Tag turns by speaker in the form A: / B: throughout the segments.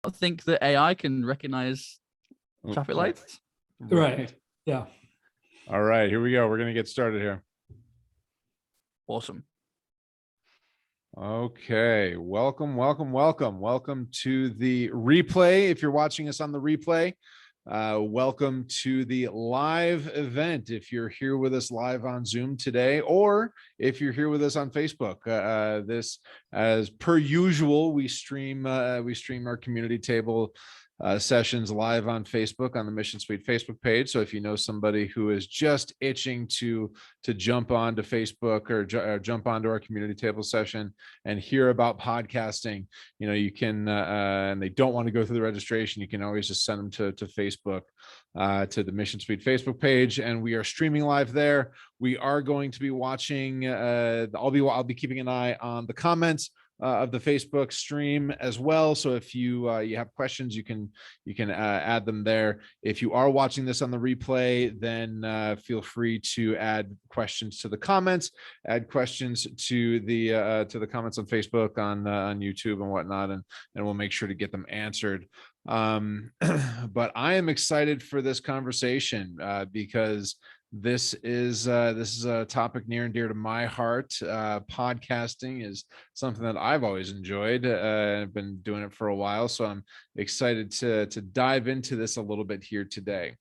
A: think that AI can recognize traffic lights.
B: Right. Yeah.
C: All right, here we go. We're going to get started here.
A: Awesome.
C: Okay, welcome to the replay. If you're watching us on the replay, welcome to the live event. If you're here with us live on Zoom today, or if you're here with us on Facebook, this, as per usual, we stream our community table sessions live on Facebook on the Mission Suite Facebook page. So if you know somebody who is just itching to jump onto Facebook or jump onto our community table session and hear about podcasting, you can, and they don't want to go through the registration, you can always just send them to Facebook, to the Mission Suite Facebook page, and we are streaming live there. We are going to be watching. I'll be keeping an eye on the comments of the Facebook stream as well. So if you have questions, you can add them there. If you are watching this on the replay, then feel free to add questions to the comments, add questions to the comments on Facebook, on YouTube and whatnot, and we'll make sure to get them answered. But I am excited for this conversation because this is a topic near and dear to my heart. Podcasting is something that I've always enjoyed. I've been doing it for a while, so I'm excited to dive into this a little bit here today.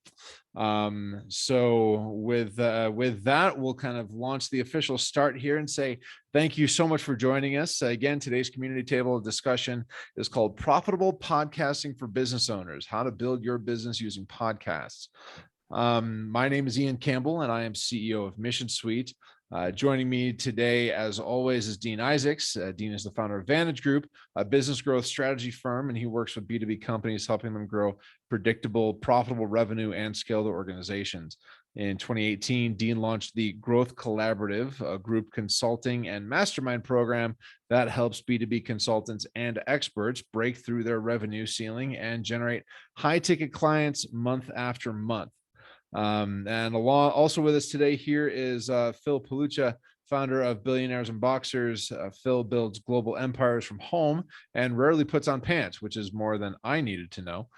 C: So with that, we'll kind of launch the official start here and say thank you so much for joining us. Again, today's community table discussion is called Profitable Podcasting for Business Owners: How to Build Your Business Using Podcasts. My name is Ian Campbell, and I am CEO of Mission Suite. Joining me today, as always, is Dean Isaacs. Dean is the founder of Vantage Group, a business growth strategy firm, and he works with B2B companies, helping them grow predictable, profitable revenue and scale their organizations. In 2018, Dean launched the Growth Collaborative, a group consulting and mastermind program that helps B2B consultants and experts break through their revenue ceiling and generate high-ticket clients month after month. And also with us today here is Phil Pelucha, founder of Billionaires and Boxers. Phil builds global empires from home and rarely puts on pants, which is more than I needed to know.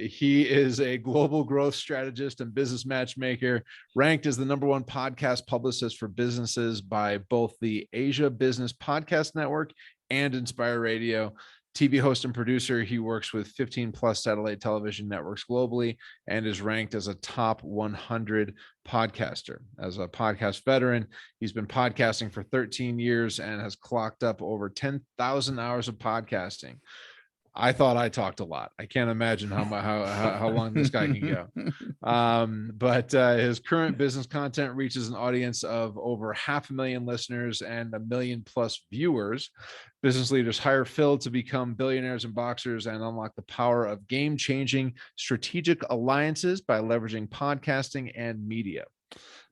C: He is a global growth strategist and business matchmaker, ranked as the #1 podcast publicist for businesses by both the Asia Business Podcast Network and Inspire Radio. TV host and producer, he works with 15 plus satellite television networks globally and is ranked as a top 100 podcaster. As a podcast veteran, he's been podcasting for 13 years and has clocked up over 10,000 hours of podcasting. I thought I talked a lot. I can't imagine how long this guy can go. But his current business content reaches an audience of over 500,000 listeners and 1 million plus viewers. Business leaders hire Phil to become billionaires and boxers and unlock the power of game-changing strategic alliances by leveraging podcasting and media.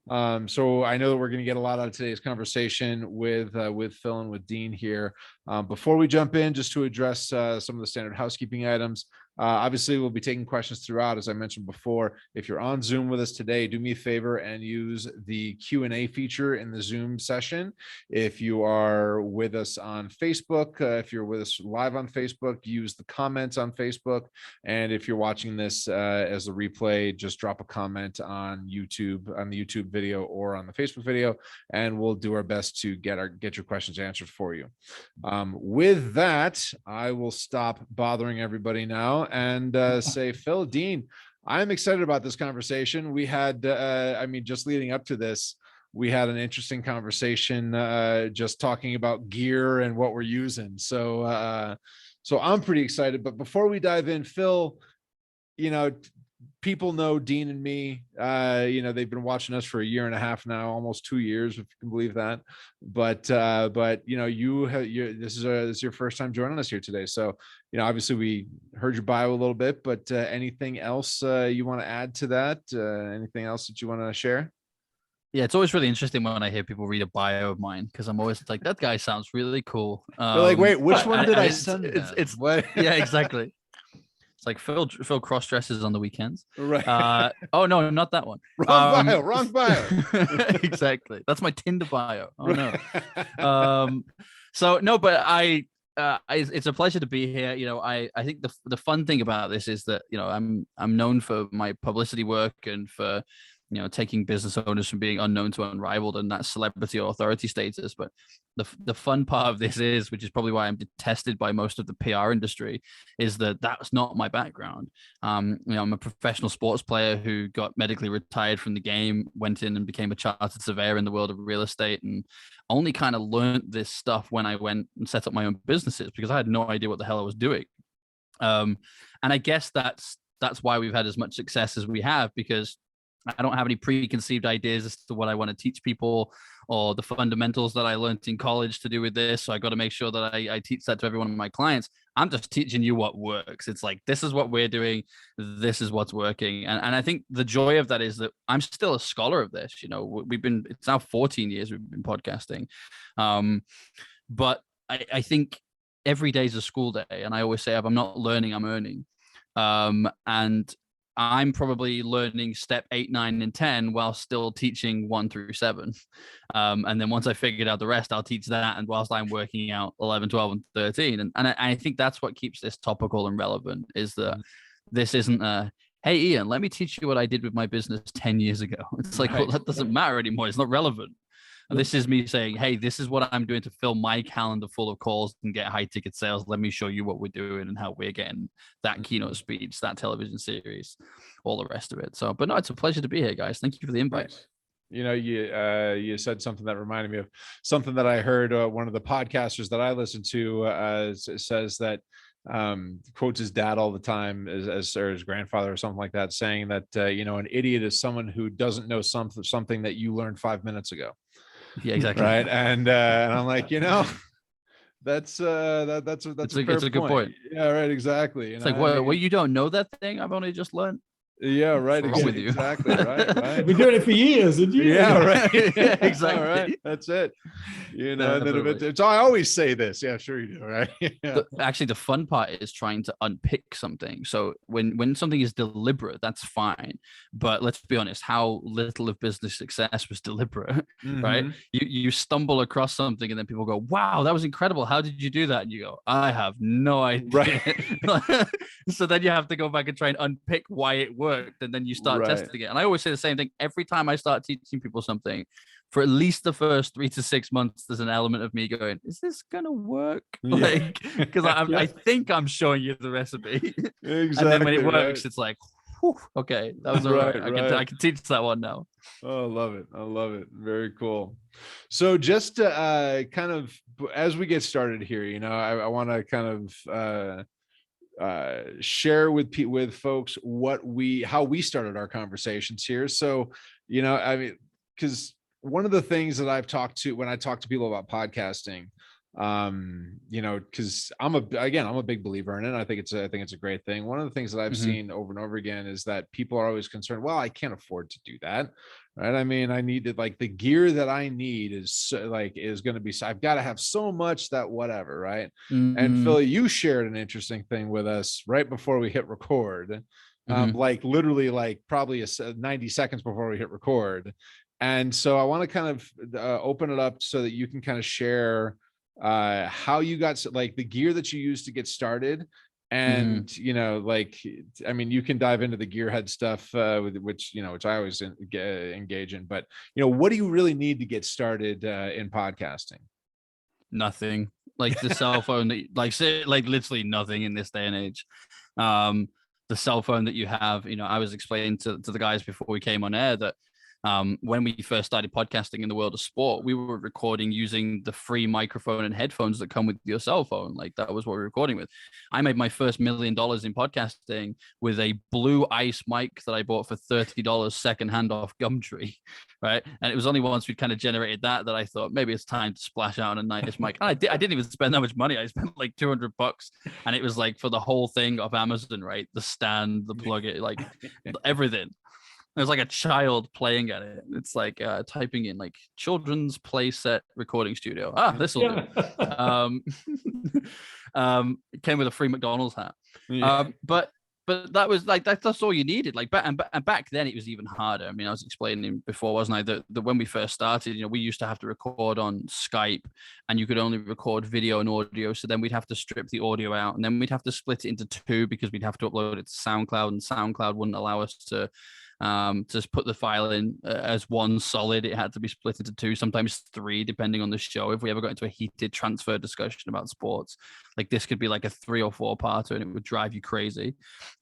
C: So I know that we're going to get a lot out of today's conversation with Phil and with Dean here. Before we jump in, just to address some of the standard housekeeping items. Obviously, we'll be taking questions throughout, as I mentioned before. If you're on Zoom with us today, do me a favor and use the Q&A feature in the Zoom session. If you are with us on Facebook, if you're with us live on Facebook, use the comments on Facebook. And if you're watching this as a replay, just drop a comment on YouTube, on the YouTube video or on the Facebook video, and we'll do our best to get your questions answered for you. With that, I will stop bothering everybody now and say, Phil, Dean, I'm excited about this conversation. We had, just leading up to this, we had an interesting conversation just talking about gear and what we're using. So I'm pretty excited. But before we dive in, Phil, people know Dean and me. They've been watching us for 1.5 years now, almost 2 years, if you can believe that. But this is your first time joining us here today. So obviously we heard your bio a little bit, but anything else you want to add to that? Anything else that you want to share?
A: Yeah, it's always really interesting when I hear people read a bio of mine, because I'm always like, that guy sounds really cool.
C: They're like, wait, which one did I send?
A: It's what? Yeah, exactly. It's like Phil cross dresses on the weekends.
C: Right.
A: Oh no, not that one.
C: Wrong bio.
A: Exactly. That's my Tinder bio. Oh no. So no, but it's a pleasure to be here. I think the fun thing about this is that I'm known for my publicity work and for taking business owners from being unknown to unrivaled and that celebrity or authority status. But the fun part of this is, which is probably why I'm detested by most of the PR industry, is that that's not my background. I'm a professional sports player who got medically retired from the game, went in and became a chartered surveyor in the world of real estate, and only kind of learned this stuff when I went and set up my own businesses because I had no idea what the hell I was doing. And I guess that's why we've had as much success as we have, because I don't have any preconceived ideas as to what I want to teach people or the fundamentals that I learned in college to do with this. So I got to make sure that I teach that to every one of my clients. I'm just teaching you what works. It's like, this is what we're doing. This is what's working. And I think the joy of that is that I'm still a scholar of this. It's now 14 years we've been podcasting. But I think every day is a school day. And I always say, if I'm not learning, I'm earning. And I'm probably learning step 8, 9, and 10 while still teaching 1 through 7. And then once I figured out the rest, I'll teach that. And whilst I'm working out 11, 12, and 13. And I think that's what keeps this topical and relevant, is that this isn't hey, Ian, let me teach you what I did with my business 10 years ago. It's like, well, that doesn't matter anymore. It's not relevant. This is me saying, hey, this is what I'm doing to fill my calendar full of calls and get high ticket sales. Let me show you what we're doing and how we're getting that keynote speech, that television series, all the rest of it. So, but no, it's a pleasure to be here, guys. Thank you for the invite.
C: Nice. You said something that reminded me of something that I heard one of the podcasters that I listen to says that quotes his dad all the time or his grandfather or something like that, saying that an idiot is someone who doesn't know something that you learned 5 minutes ago.
A: Yeah, exactly.
C: Right. And I'm like, that's a good point. Yeah, right. Exactly.
A: It's like, what, you don't know that thing I've only just learned?
C: Yeah, right. Exactly. Right.
B: We're doing it for years and years.
C: Yeah, right.
A: Yeah, exactly.
C: All right. That's it. So I always say this. Yeah, sure you do. Right. Yeah.
A: Actually, the fun part is trying to unpick something. So when something is deliberate, that's fine. But let's be honest, how little of business success was deliberate, right? You stumble across something and then people go, wow, that was incredible. How did you do that? And you go, I have no idea. Right. So then you have to go back and try and unpick why it worked. And then you start testing it. And I always say the same thing every time I start teaching people something. For at least the first 3 to 6 months, there's an element of me going, is this gonna work? Like, because I think I'm showing you the recipe. Exactly. And then when it works, it's like, whew, okay, that was all right. I can teach that one now.
C: Oh, I love it. Very cool. So just to kind of, as we get started here, I want to kind of share with folks how we started our conversations here. So, because one of the things that I've talked to when I talk to people about podcasting, because I'm a big believer in it. I think it's a great thing. One of the things that I've seen over and over again is that people are always concerned, well, I can't afford to do that. Right. I mean, I need to, like, the gear that I need is going to be, I've got to have so much that whatever. Right. And Phil, you shared an interesting thing with us right before we hit record, like literally like probably 90 seconds before we hit record. And so I want to kind of open it up so that you can kind of share how you got, like, the gear that you used to get started. And, I mean, you can dive into the gearhead stuff, which I always engage in, but, what do you really need to get started in podcasting?
A: Nothing. Like the cell phone, like literally nothing in this day and age. The cell phone that you have, I was explaining to the guys before we came on air that when we first started podcasting in the world of sport, we were recording using the free microphone and headphones that come with your cell phone. Like, that was what we were recording with. I made my first $1 million in podcasting with a blue ice mic that I bought for $30 secondhand off Gumtree, right? And it was only once we'd kind of generated that I thought maybe it's time to splash out on a nice mic. And I didn't even spend that much money. I spent like $200, and it was like for the whole thing off Amazon, right? The stand, the plug, it, like everything. There's like a child playing at it. It's like typing in like children's play set recording studio. This will do. It came with a free McDonald's hat. But that was like that's all you needed. Like back then it was even harder. I mean, I was explaining before, wasn't I, that when we first started, we used to have to record on Skype, and you could only record video and audio. So then we'd have to strip the audio out, and then we'd have to split it into two because we'd have to upload it to SoundCloud, and SoundCloud wouldn't allow us to just put the file in as one solid. It had to be split into two, sometimes three, depending on the show. If we ever got into a heated transfer discussion about sports, like this could be like a 3 or 4 parter, and it would drive you crazy.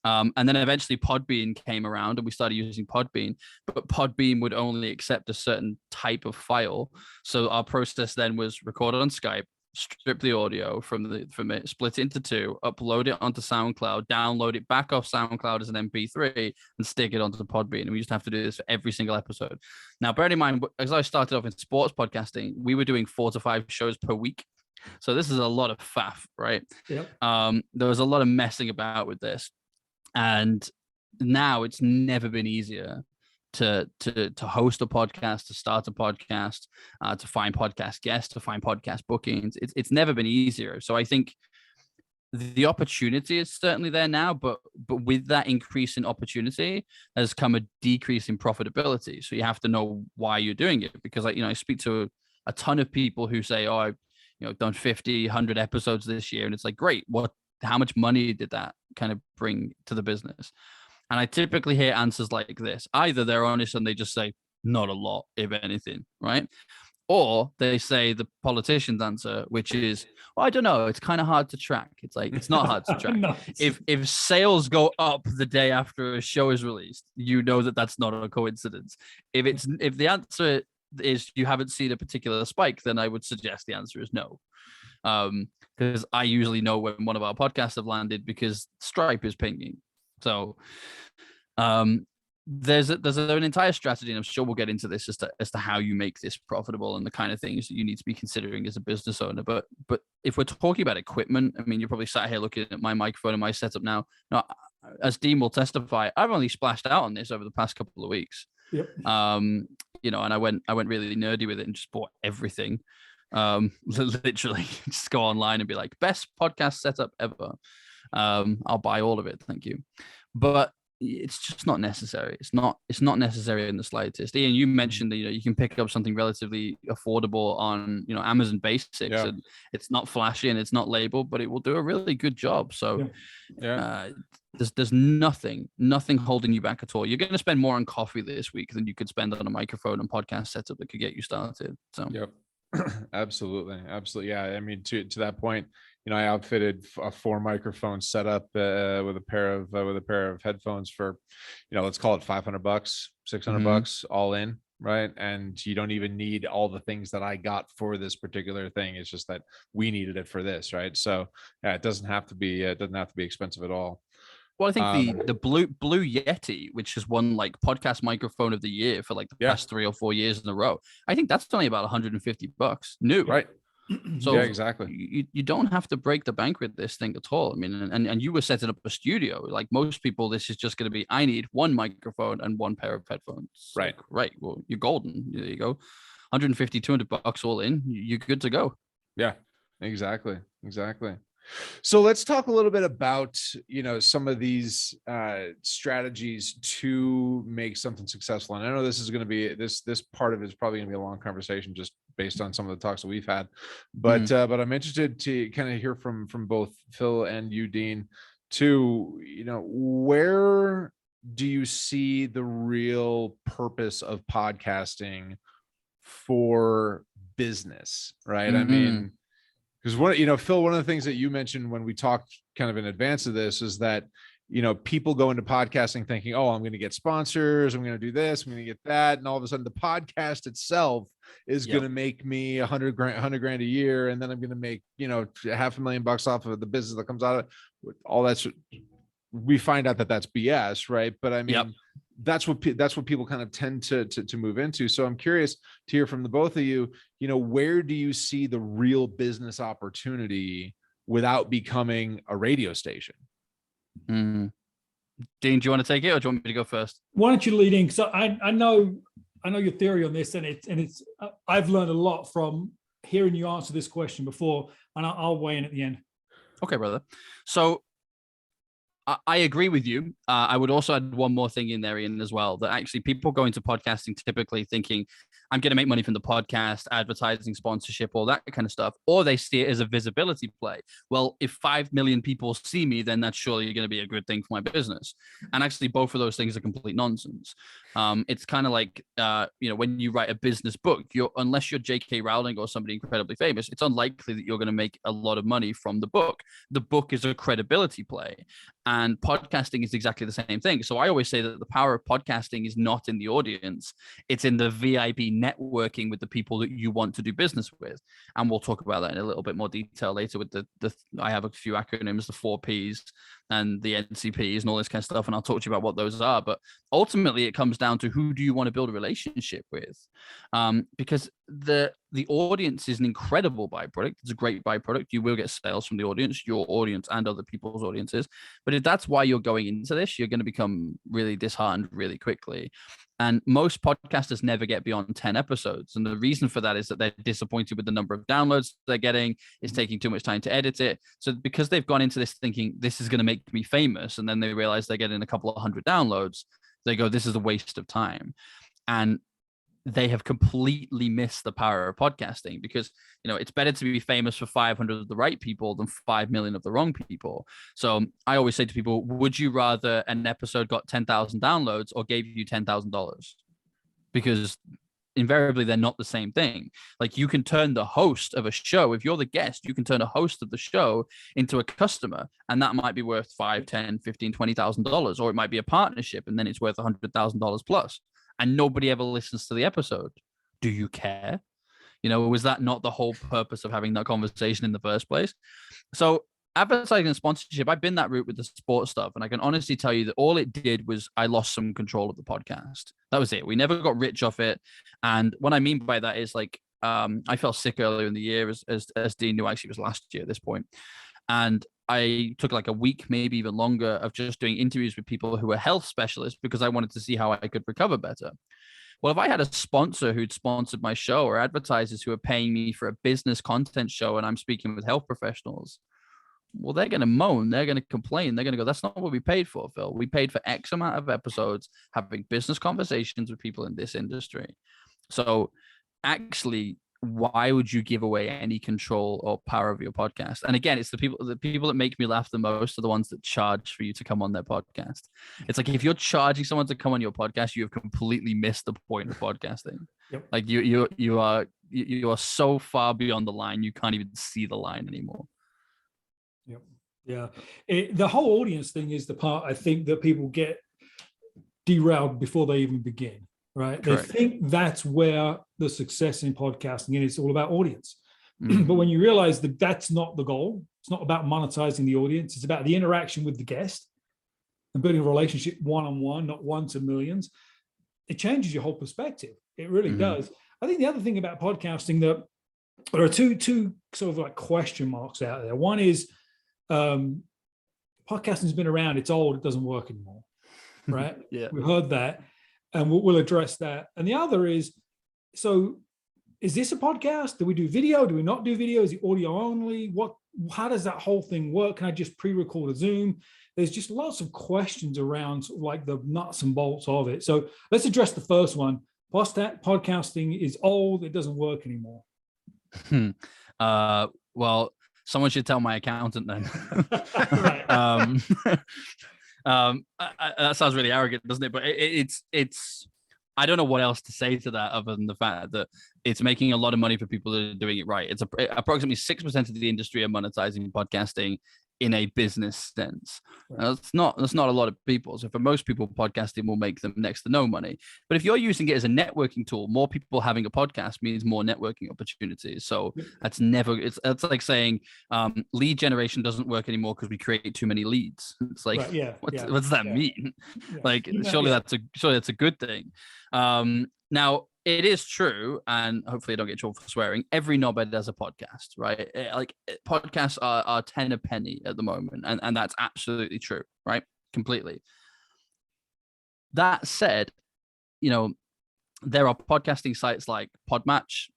A: And then eventually Podbean came around, and we started using Podbean, but Podbean would only accept a certain type of file. So our process then was record it on Skype, strip the audio from it, split it into two, upload it onto SoundCloud, download it back off SoundCloud as an MP3, and stick it onto Podbean. And we used to have to do this for every single episode. Now, bearing in mind, as I started off in sports podcasting, we were doing 4 to 5 shows per week. So this is a lot of faff, right?
B: Yep.
A: There was a lot of messing about with this. And now it's never been easier to host a podcast, to start a podcast, to find podcast guests, to find podcast bookings. It's never been easier. So I think the opportunity is certainly there now, but with that increase in opportunity has come a decrease in profitability. So you have to know why you're doing it, because I speak to a ton of people who say, oh, I've done 50, 100 episodes this year. And it's like, great. How much money did that kind of bring to the business? And I typically hear answers like this. Either they're honest and they just say, not a lot, if anything, right? Or they say the politician's answer, which is, well, I don't know. It's kind of hard to track. It's like, it's not hard to track.
B: No.
A: If sales go up the day after a show is released, you know that's not a coincidence. If the answer is you haven't seen a particular spike, then I would suggest the answer is no. Because I usually know when one of our podcasts have landed because Stripe is pinging. So there's an entire strategy, and I'm sure we'll get into this as to how you make this profitable and the kind of things that you need to be considering as a business owner. But if we're talking about equipment, I mean, you're probably sat here looking at my microphone and my setup now. Now, as Dean will testify, I've only splashed out on this over the past couple of weeks.
B: Yep.
A: And I went really nerdy with it and just bought everything. Literally just go online and be like, best podcast setup ever. I'll buy all of it, thank you. But it's just not necessary. It's not necessary in the slightest. Ian, you mentioned that you can pick up something relatively affordable on Amazon Basics, and it's not flashy and it's not labeled, but it will do a really good job. So there's nothing holding you back at all. You're going to spend more on coffee this week than you could spend on a microphone and podcast setup that could get you started. So
C: Absolutely. Yeah, I mean, to that point, I outfitted a 4 microphone setup with a pair of headphones for, let's call it $500, $600 all in, right? And you don't even need all the things that I got for this particular thing. It's just that we needed it for this, right? So it doesn't have to be expensive at all.
A: Well, I think the Blue Yeti, which has won like podcast microphone of the year for like the past 3 or 4 years in a row, I think that's only about $150 new.
C: Right.
A: So
C: exactly.
A: You don't have to break the bank with this thing at all. I mean, and you were setting up a studio. Like most people, this is just going to be, I need 1 microphone and 1 pair of headphones.
C: Right.
A: Like, right. Well, you're golden. There you go. $150, $200 all in. You're good to go.
C: Yeah, exactly. So let's talk a little bit about, some of these strategies to make something successful. And I know this is going to be this part of it is probably going to be a long conversation just based on some of the talks that we've had, but I'm interested to kind of hear from both Phil and you, Dean, to, where do you see the real purpose of podcasting for business, right? I mean, because Phil, one of the things that you mentioned when we talked kind of in advance of this is that, people go into podcasting thinking, oh, I'm going to get sponsors, I'm going to do this, I'm going to get that. And all of a sudden the podcast itself is going to make me $100 grand a year. And then I'm going to make, $500,000 off of the business that comes out of it. All that's, we find out that that's BS, right? But I mean, that's what people kind of tend to move into. So I'm curious to hear from the both of you, where do you see the real business opportunity without becoming a radio station?
A: Dean, do you want to take it, or do you want me to go first?
B: Why don't you lead in? Because I know your theory on this, and it's I've learned a lot from hearing you answer this question before, and I'll weigh in at the end.
A: Okay, brother. So I agree with you. I would also add one more thing in there, Ian, as well, that actually people go into podcasting typically thinking, I'm going to make money from the podcast, advertising, sponsorship, all that kind of stuff, or they see it as a visibility play. Well, if 5 million people see me, then that's surely going to be a good thing for my business. And actually, both of those things are complete nonsense. It's kind of like, when you write a business book, unless you're J.K. Rowling or somebody incredibly famous, it's unlikely that you're going to make a lot of money from the book. The book is a credibility play. And podcasting is exactly the same thing. So I always say that the power of podcasting is not in the audience. It's in the VIP networking with the people that you want to do business with. And we'll talk about that in a little bit more detail later with I have a few acronyms, the 4Ps and the NCPs and all this kind of stuff. And I'll talk to you about what those are. But ultimately, it comes down to who do you want to build a relationship with? Because the audience is an incredible byproduct. It's a great byproduct. You will get sales from the audience, your audience and other people's audiences. But if that's why you're going into this, you're going to become really disheartened really quickly. And most podcasters never get beyond 10 episodes. And the reason for that is that they're disappointed with the number of downloads they're getting. It's taking too much time to edit it. So because they've gone into this thinking this is going to make me famous, and then they realize they're getting a couple of 100 downloads, they go, this is a waste of time. And they have completely missed the power of podcasting, because it's better to be famous for 500 of the right people than 5 million of the wrong people. So I always say to people, would you rather an episode got 10,000 downloads or gave you $10,000? Because invariably they're not the same thing. Like, you can turn the host of a show, if you're the guest, you can turn a host of the show into a customer, and that might be worth $5, $10, $15, $20,000, or it might be a partnership and then it's worth $100,000 plus. And nobody ever listens to the episode. Do you care? Was that not the whole purpose of having that conversation in the first place? So advertising and sponsorship, I've been that route with the sports stuff. And I can honestly tell you that all it did was I lost some control of the podcast. That was it. We never got rich off it. And what I mean by that is, like, I fell sick earlier in the year, as Dean knew. Actually, it was last year at this point. And I took like a week, maybe even longer, of just doing interviews with people who were health specialists, because I wanted to see how I could recover better. Well, if I had a sponsor who'd sponsored my show, or advertisers who are paying me for a business content show, and I'm speaking with health professionals, well, they're going to moan, they're going to complain, they're going to go, that's not what we paid for, Phil. We paid for X amount of episodes having business conversations with people in this industry. So actually, why would you give away any control or power of your podcast? And again, it's the people that make me laugh the most are the ones that charge for you to come on their podcast. It's like, if you're charging someone to come on your podcast, you have completely missed the point of podcasting.
B: Yep.
A: Like you are so far beyond the line, you can't even see the line anymore.
B: Yep. Yeah. The whole audience thing is the part, I think, that people get derailed before they even begin. Right. Correct. They think that's where the success in podcasting is. It's all about audience. Mm-hmm. But when you realize that that's not the goal, it's not about monetizing the audience. It's about the interaction with the guest and building a relationship one-on-one, not one to millions. It changes your whole perspective. It really does. I think the other thing about podcasting, that there are two sort of like question marks out there. One is podcasting has been around. It's old. It doesn't work anymore. Right.
C: Yeah.
B: We've heard that. And we'll address that. And the other is, so is this a podcast? Do we do video? Do we not do video? Is it audio only? How does that whole thing work? Can I just pre-record a Zoom? There's just lots of questions around sort of like the nuts and bolts of it. So let's address the first one. Podcasting is old. It doesn't work anymore.
A: Well, someone should tell my accountant then. That sounds really arrogant, doesn't it? But it's I don't know what else to say to that other than the fact that it's making a lot of money for people that are doing it right. It's approximately 6% of the industry are monetizing podcasting in a business sense. Right. That's not a lot of people. So for most people, podcasting will make them next to no money. But if you're using it as a networking tool, more people having a podcast means more networking opportunities. So that's like saying lead generation doesn't work anymore because we create too many leads. It's like, what does that mean? Yeah. Like, surely that's a good thing. Now, it is true, and hopefully I don't get in trouble for swearing, every knobhead has a podcast, right? Like, podcasts are 10 a penny at the moment, and that's absolutely true, right? Completely. That said, there are podcasting sites like Podmatch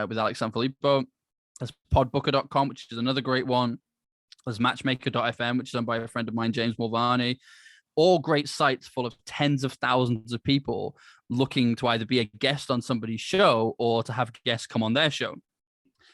A: with Alex Sanfilippo. There's podbooker.com, which is another great one. There's matchmaker.fm, which is done by a friend of mine, James Mulvaney. All great sites full of tens of thousands of people looking to either be a guest on somebody's show or to have guests come on their show.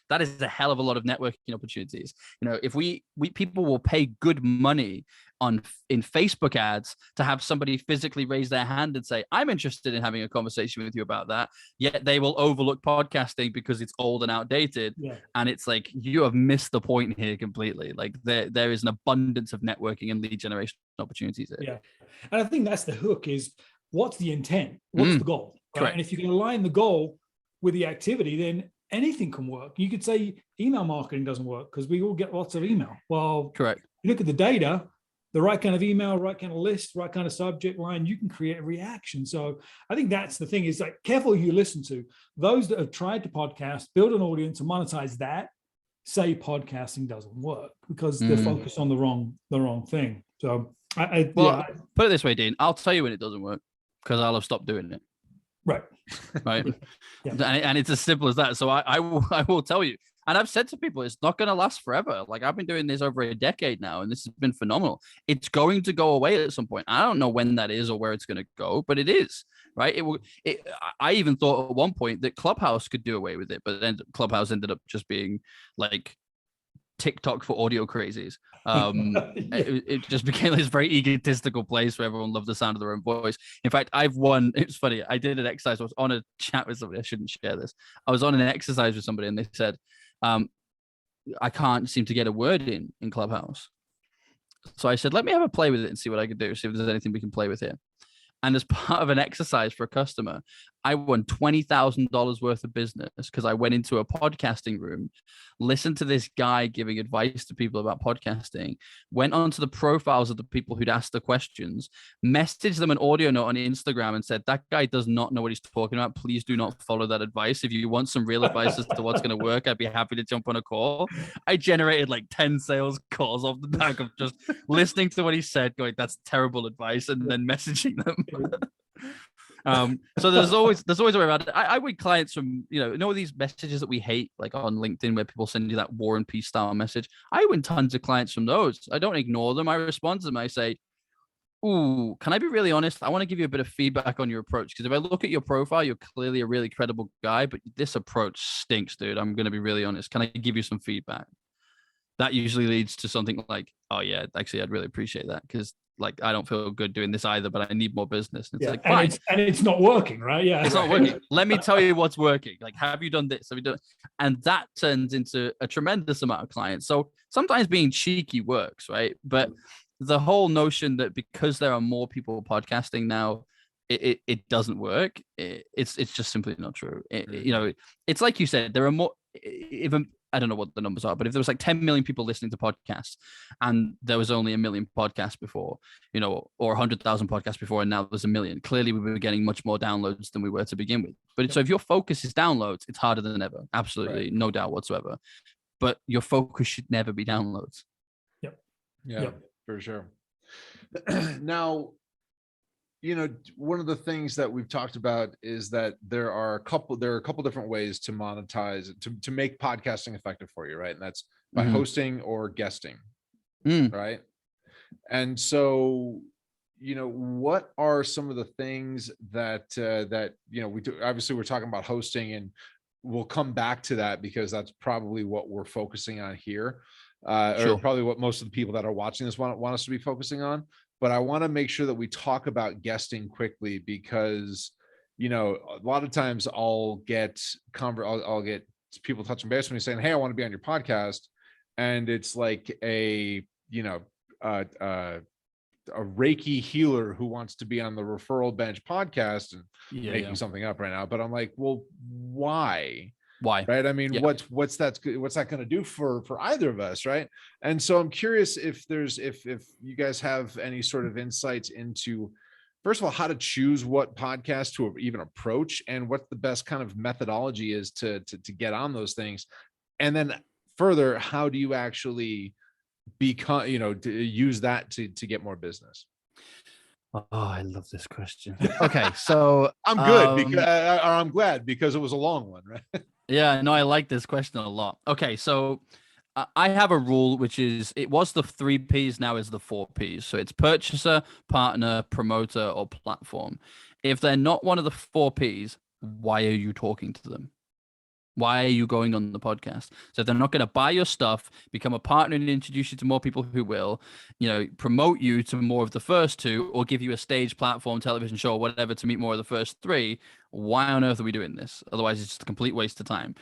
A: That is a hell of a lot of networking opportunities. You know, if we people will pay good money in Facebook ads to have somebody physically raise their hand and say, I'm interested in having a conversation with you about that. Yet they will overlook podcasting because it's old and outdated.
B: Yeah.
A: And it's like, you have missed the point here completely. Like there is an abundance of networking and lead generation opportunities here.
B: Yeah. And I think that's the hook is, what's the intent? What's the goal? Right?
A: Correct.
B: And if you can align the goal with the activity, then anything can work. You could say email marketing doesn't work because we all get lots of email. Well,
A: correct.
B: You look at the data, the right kind of email, right kind of list, right kind of subject line, you can create a reaction. So I think that's the thing, is like, careful who you listen to. Those that have tried to podcast, build an audience and monetize that, say podcasting doesn't work because they're focused on the wrong thing. So
A: put it this way, Dean, I'll tell you when it doesn't work because I'll have stopped doing it.
B: Right.
A: Yeah. And it's as simple as that. So I will tell you. And I've said to people, it's not going to last forever. Like, I've been doing this over a decade now, and this has been phenomenal. It's going to go away at some point. I don't know when that is or where it's going to go, but it is, right? I even thought at one point that Clubhouse could do away with it, but then Clubhouse ended up just being like TikTok for audio crazies. It just became this very egotistical place where everyone loved the sound of their own voice. In fact, it's funny. I did an exercise. I was on a chat with somebody. I shouldn't share this. I was on an exercise with somebody and they said, I can't seem to get a word in Clubhouse. So I said, let me have a play with it and see what I can do. See if there's anything we can play with here. And as part of an exercise for a customer, I won $20,000 worth of business because I went into a podcasting room, listened to this guy giving advice to people about podcasting, went onto the profiles of the people who'd asked the questions, messaged them an audio note on Instagram and said, that guy does not know what he's talking about. Please do not follow that advice. If you want some real advice as to what's going to work, I'd be happy to jump on a call. I generated like 10 sales calls off the back of just listening to what he said, going, that's terrible advice, and then messaging them. So there's always a way around it. I win clients from, these messages that we hate, like on LinkedIn, where people send you that War and Peace style message. I win tons of clients from those. I don't ignore them. I respond to them. I say, ooh, can I be really honest? I want to give you a bit of feedback on your approach. Because if I look at your profile, you're clearly a really credible guy, but this approach stinks, dude. I'm going to be really honest. Can I give you some feedback? That usually leads to something like, oh yeah, actually, I'd really appreciate that, because like, I don't feel good doing this either, but I need more business. And it's like, fine.
B: And it's not working, right? Yeah.
A: It's not working. Let me tell you what's working. Like, have you done this? Have you done? And that turns into a tremendous amount of clients. So sometimes being cheeky works, right? But the whole notion that because there are more people podcasting now, it doesn't work. It's just simply not true. It's like you said, there are more, even, I don't know what the numbers are, but if there was like 10 million people listening to podcasts and there was only 1 million podcasts before, or 100,000 podcasts before, and now there's 1 million, clearly we were getting much more downloads than we were to begin with. But so if your focus is downloads, it's harder than ever. Absolutely. Right. No doubt whatsoever. But your focus should never be downloads.
C: Yep. For sure. Now, one of the things that we've talked about is that there are a couple different ways to monetize, to make podcasting effective for you, right? And that's by hosting or guesting, right? And so, what are some of the things that we do? Obviously, we're talking about hosting, and we'll come back to that because that's probably what we're focusing on here, or probably what most of the people that are watching this want us to be focusing on. But I want to make sure that we talk about guesting quickly because, a lot of times I'll get people touching base with me saying, hey, I want to be on your podcast. And it's like a Reiki healer who wants to be on the Referral Bench podcast and making something up right now. But I'm like, well, why? Right. I mean, what's that going to do for either of us? Right. And so I'm curious if you guys have any sort of insights into, first of all, how to choose what podcast to even approach and what the best kind of methodology is to get on those things. And then further, how do you actually become, to use that to get more business?
A: Oh, I love this question. Okay. So
C: I'm good because I'm glad because it was a long one, right?
A: Yeah, no, I like this question a lot. Okay, so I have a rule, which is it was the 3 Ps, now is the 4 Ps. So it's purchaser, partner, promoter, or platform. If they're not one of the 4 Ps, why are you talking to them? Why are you going on the podcast? So if they're not going to buy your stuff, become a partner and introduce you to more people who will, promote you to more of the first two, or give you a stage, platform, television show, or whatever to meet more of the first three, why on earth are we doing this? Otherwise, it's just a complete waste of time.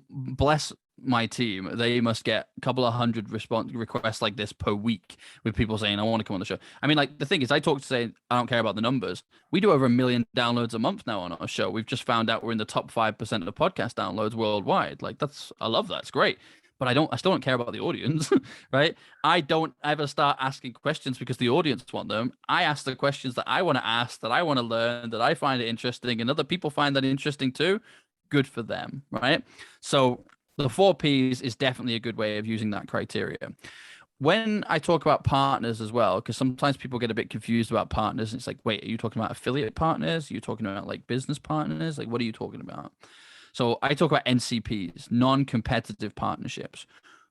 A: Bless my team. They must get a couple of hundred requests like this per week with people saying, I want to come on the show. I mean, like, the thing is, I talk to say, I don't care about the numbers. We do over 1 million downloads a month now on our show. We've just found out we're in the top 5% of podcast downloads worldwide. Like, I love that. It's great. But I still don't care about the audience, right? I don't ever start asking questions because the audience want them. I ask the questions that I want to ask, that I want to learn, that I find it interesting, and other people find that interesting too. Good for them, right? So the 4 Ps is definitely a good way of using that criteria. When I talk about partners as well, because sometimes people get a bit confused about partners. It's like, wait, are you talking about affiliate partners? Are you talking about like business partners? Like, what are you talking about? So I talk about NCPs, non-competitive partnerships.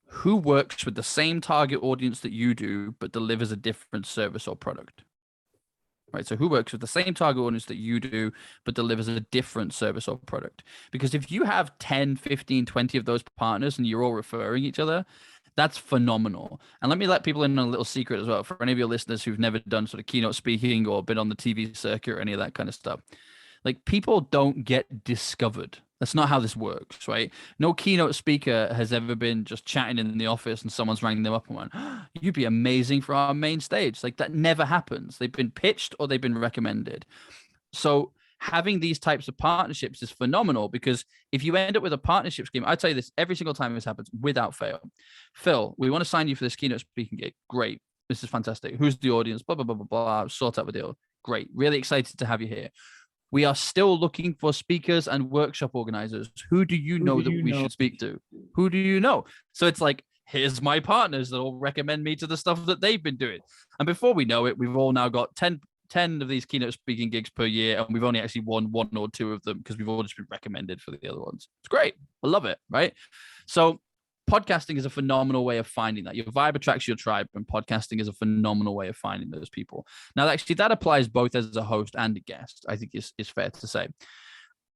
A: Who works with the same target audience that you do, but delivers a different service or product? Right. So who works with the same target audience that you do, but delivers a different service or product? Because if you have 10, 15, 20 of those partners and you're all referring each other, that's phenomenal. And let me let people in on a little secret as well. For any of your listeners who've never done sort of keynote speaking or been on the TV circuit or any of that kind of stuff, like, people don't get discovered. That's not how this works, right? No keynote speaker has ever been just chatting in the office and someone's rang them up and went, oh, you'd be amazing for our main stage. Like, that never happens. They've been pitched or they've been recommended. So having these types of partnerships is phenomenal, because if you end up with a partnership scheme, I tell you this every single time this happens without fail. Phil, we want to sign you for this keynote speaking gig. Great. This is fantastic. Who's the audience? Blah, blah, blah, blah, blah. Sort out the deal. Great. Really excited to have you here. We are still looking for speakers and workshop organizers. Who do you know that we should speak to? Who do you know? So it's like, here's my partners that will recommend me to the stuff that they've been doing. And before we know it, we've all now got 10 of these keynote speaking gigs per year, and we've only actually won 1 or 2 of them because we've all just been recommended for the other ones. It's great. I love it, right? So podcasting is a phenomenal way of finding that. Your vibe attracts your tribe, and podcasting is a phenomenal way of finding those people. Now, actually, that applies both as a host and a guest, I think is fair to say.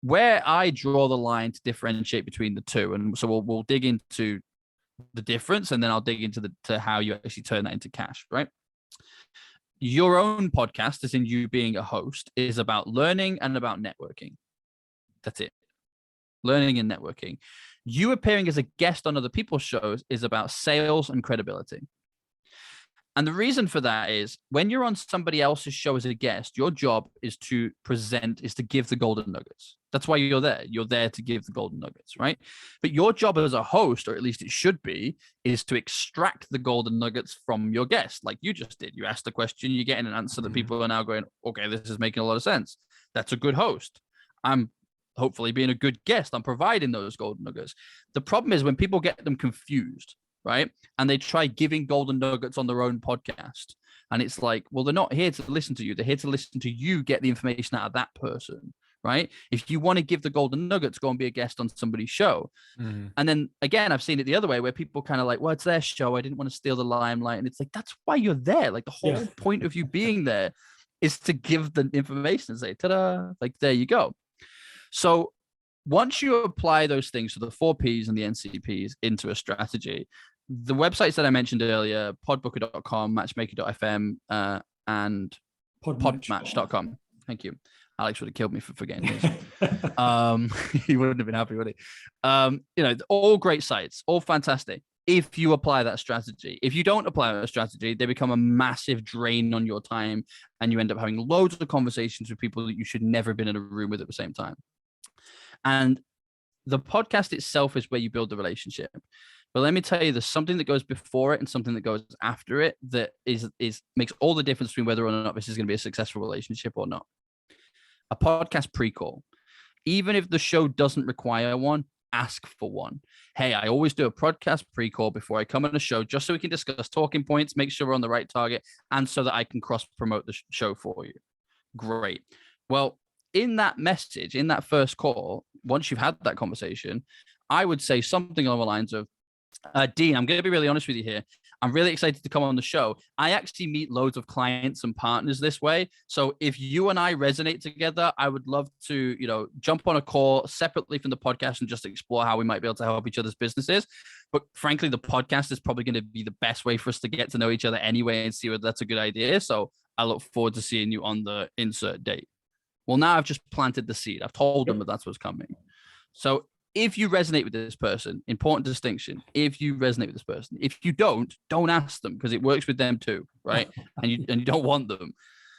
A: Where I draw the line to differentiate between the two, and so we'll dig into the difference, and then I'll dig into to how you actually turn that into cash, right? Your own podcast, as in you being a host, is about learning and about networking. That's it. Learning and networking. You appearing as a guest on other people's shows is about sales and credibility. And the reason for that is, when you're on somebody else's show as a guest, your job is to give the golden nuggets. That's why you're there. You're there to give the golden nuggets, right? But your job as a host, or at least it should be, is to extract the golden nuggets from your guest, like you just did. You asked the question, you get an answer that people are now going, okay, this is making a lot of sense. That's a good host. I'm hopefully being a good guest. I'm providing those golden nuggets. The problem is when people get them confused, right? And they try giving golden nuggets on their own podcast. And it's like, well, they're not here to listen to you. They're here to listen to you get the information out of that person, right? If you want to give the golden nuggets, go and be a guest on somebody's show. Mm-hmm. And then again, I've seen it the other way, where people kind of like, well, it's their show. I didn't want to steal the limelight. And it's like, that's why you're there. Like, the whole point of you being there is to give the information and say, ta-da, like, there you go. So once you apply those things, so the 4 Ps and the NCPs, into a strategy, the websites that I mentioned earlier, podbooker.com, matchmaker.fm, and podmatch.com. Thank you. Alex would have killed me for forgetting his. He wouldn't have been happy, would he? All great sites, all fantastic, if you apply that strategy. If you don't apply that strategy, they become a massive drain on your time, and you end up having loads of conversations with people that you should never have been in a room with at the same time. And the podcast itself is where you build the relationship. But let me tell you, there's something that goes before it and something that goes after it that makes all the difference between whether or not this is going to be a successful relationship or not. A podcast pre-call. Even if the show doesn't require one, ask for one. Hey, I always do a podcast pre-call before I come on a show, just so we can discuss talking points, make sure we're on the right target, and so that I can cross-promote the show for you. Great. Well, in that message, in that first call, once you've had that conversation, I would say something along the lines of, Dean, I'm going to be really honest with you here. I'm really excited to come on the show. I actually meet loads of clients and partners this way. So if you and I resonate together, I would love to, jump on a call separately from the podcast and just explore how we might be able to help each other's businesses. But frankly, the podcast is probably going to be the best way for us to get to know each other anyway and see whether that's a good idea. So I look forward to seeing you on the insert date. Well, now I've just planted the seed. I've told them that that's what's coming. So if you resonate with this person, important distinction, if you resonate with this person, if you don't ask them, because it works with them too, right? and you don't want them.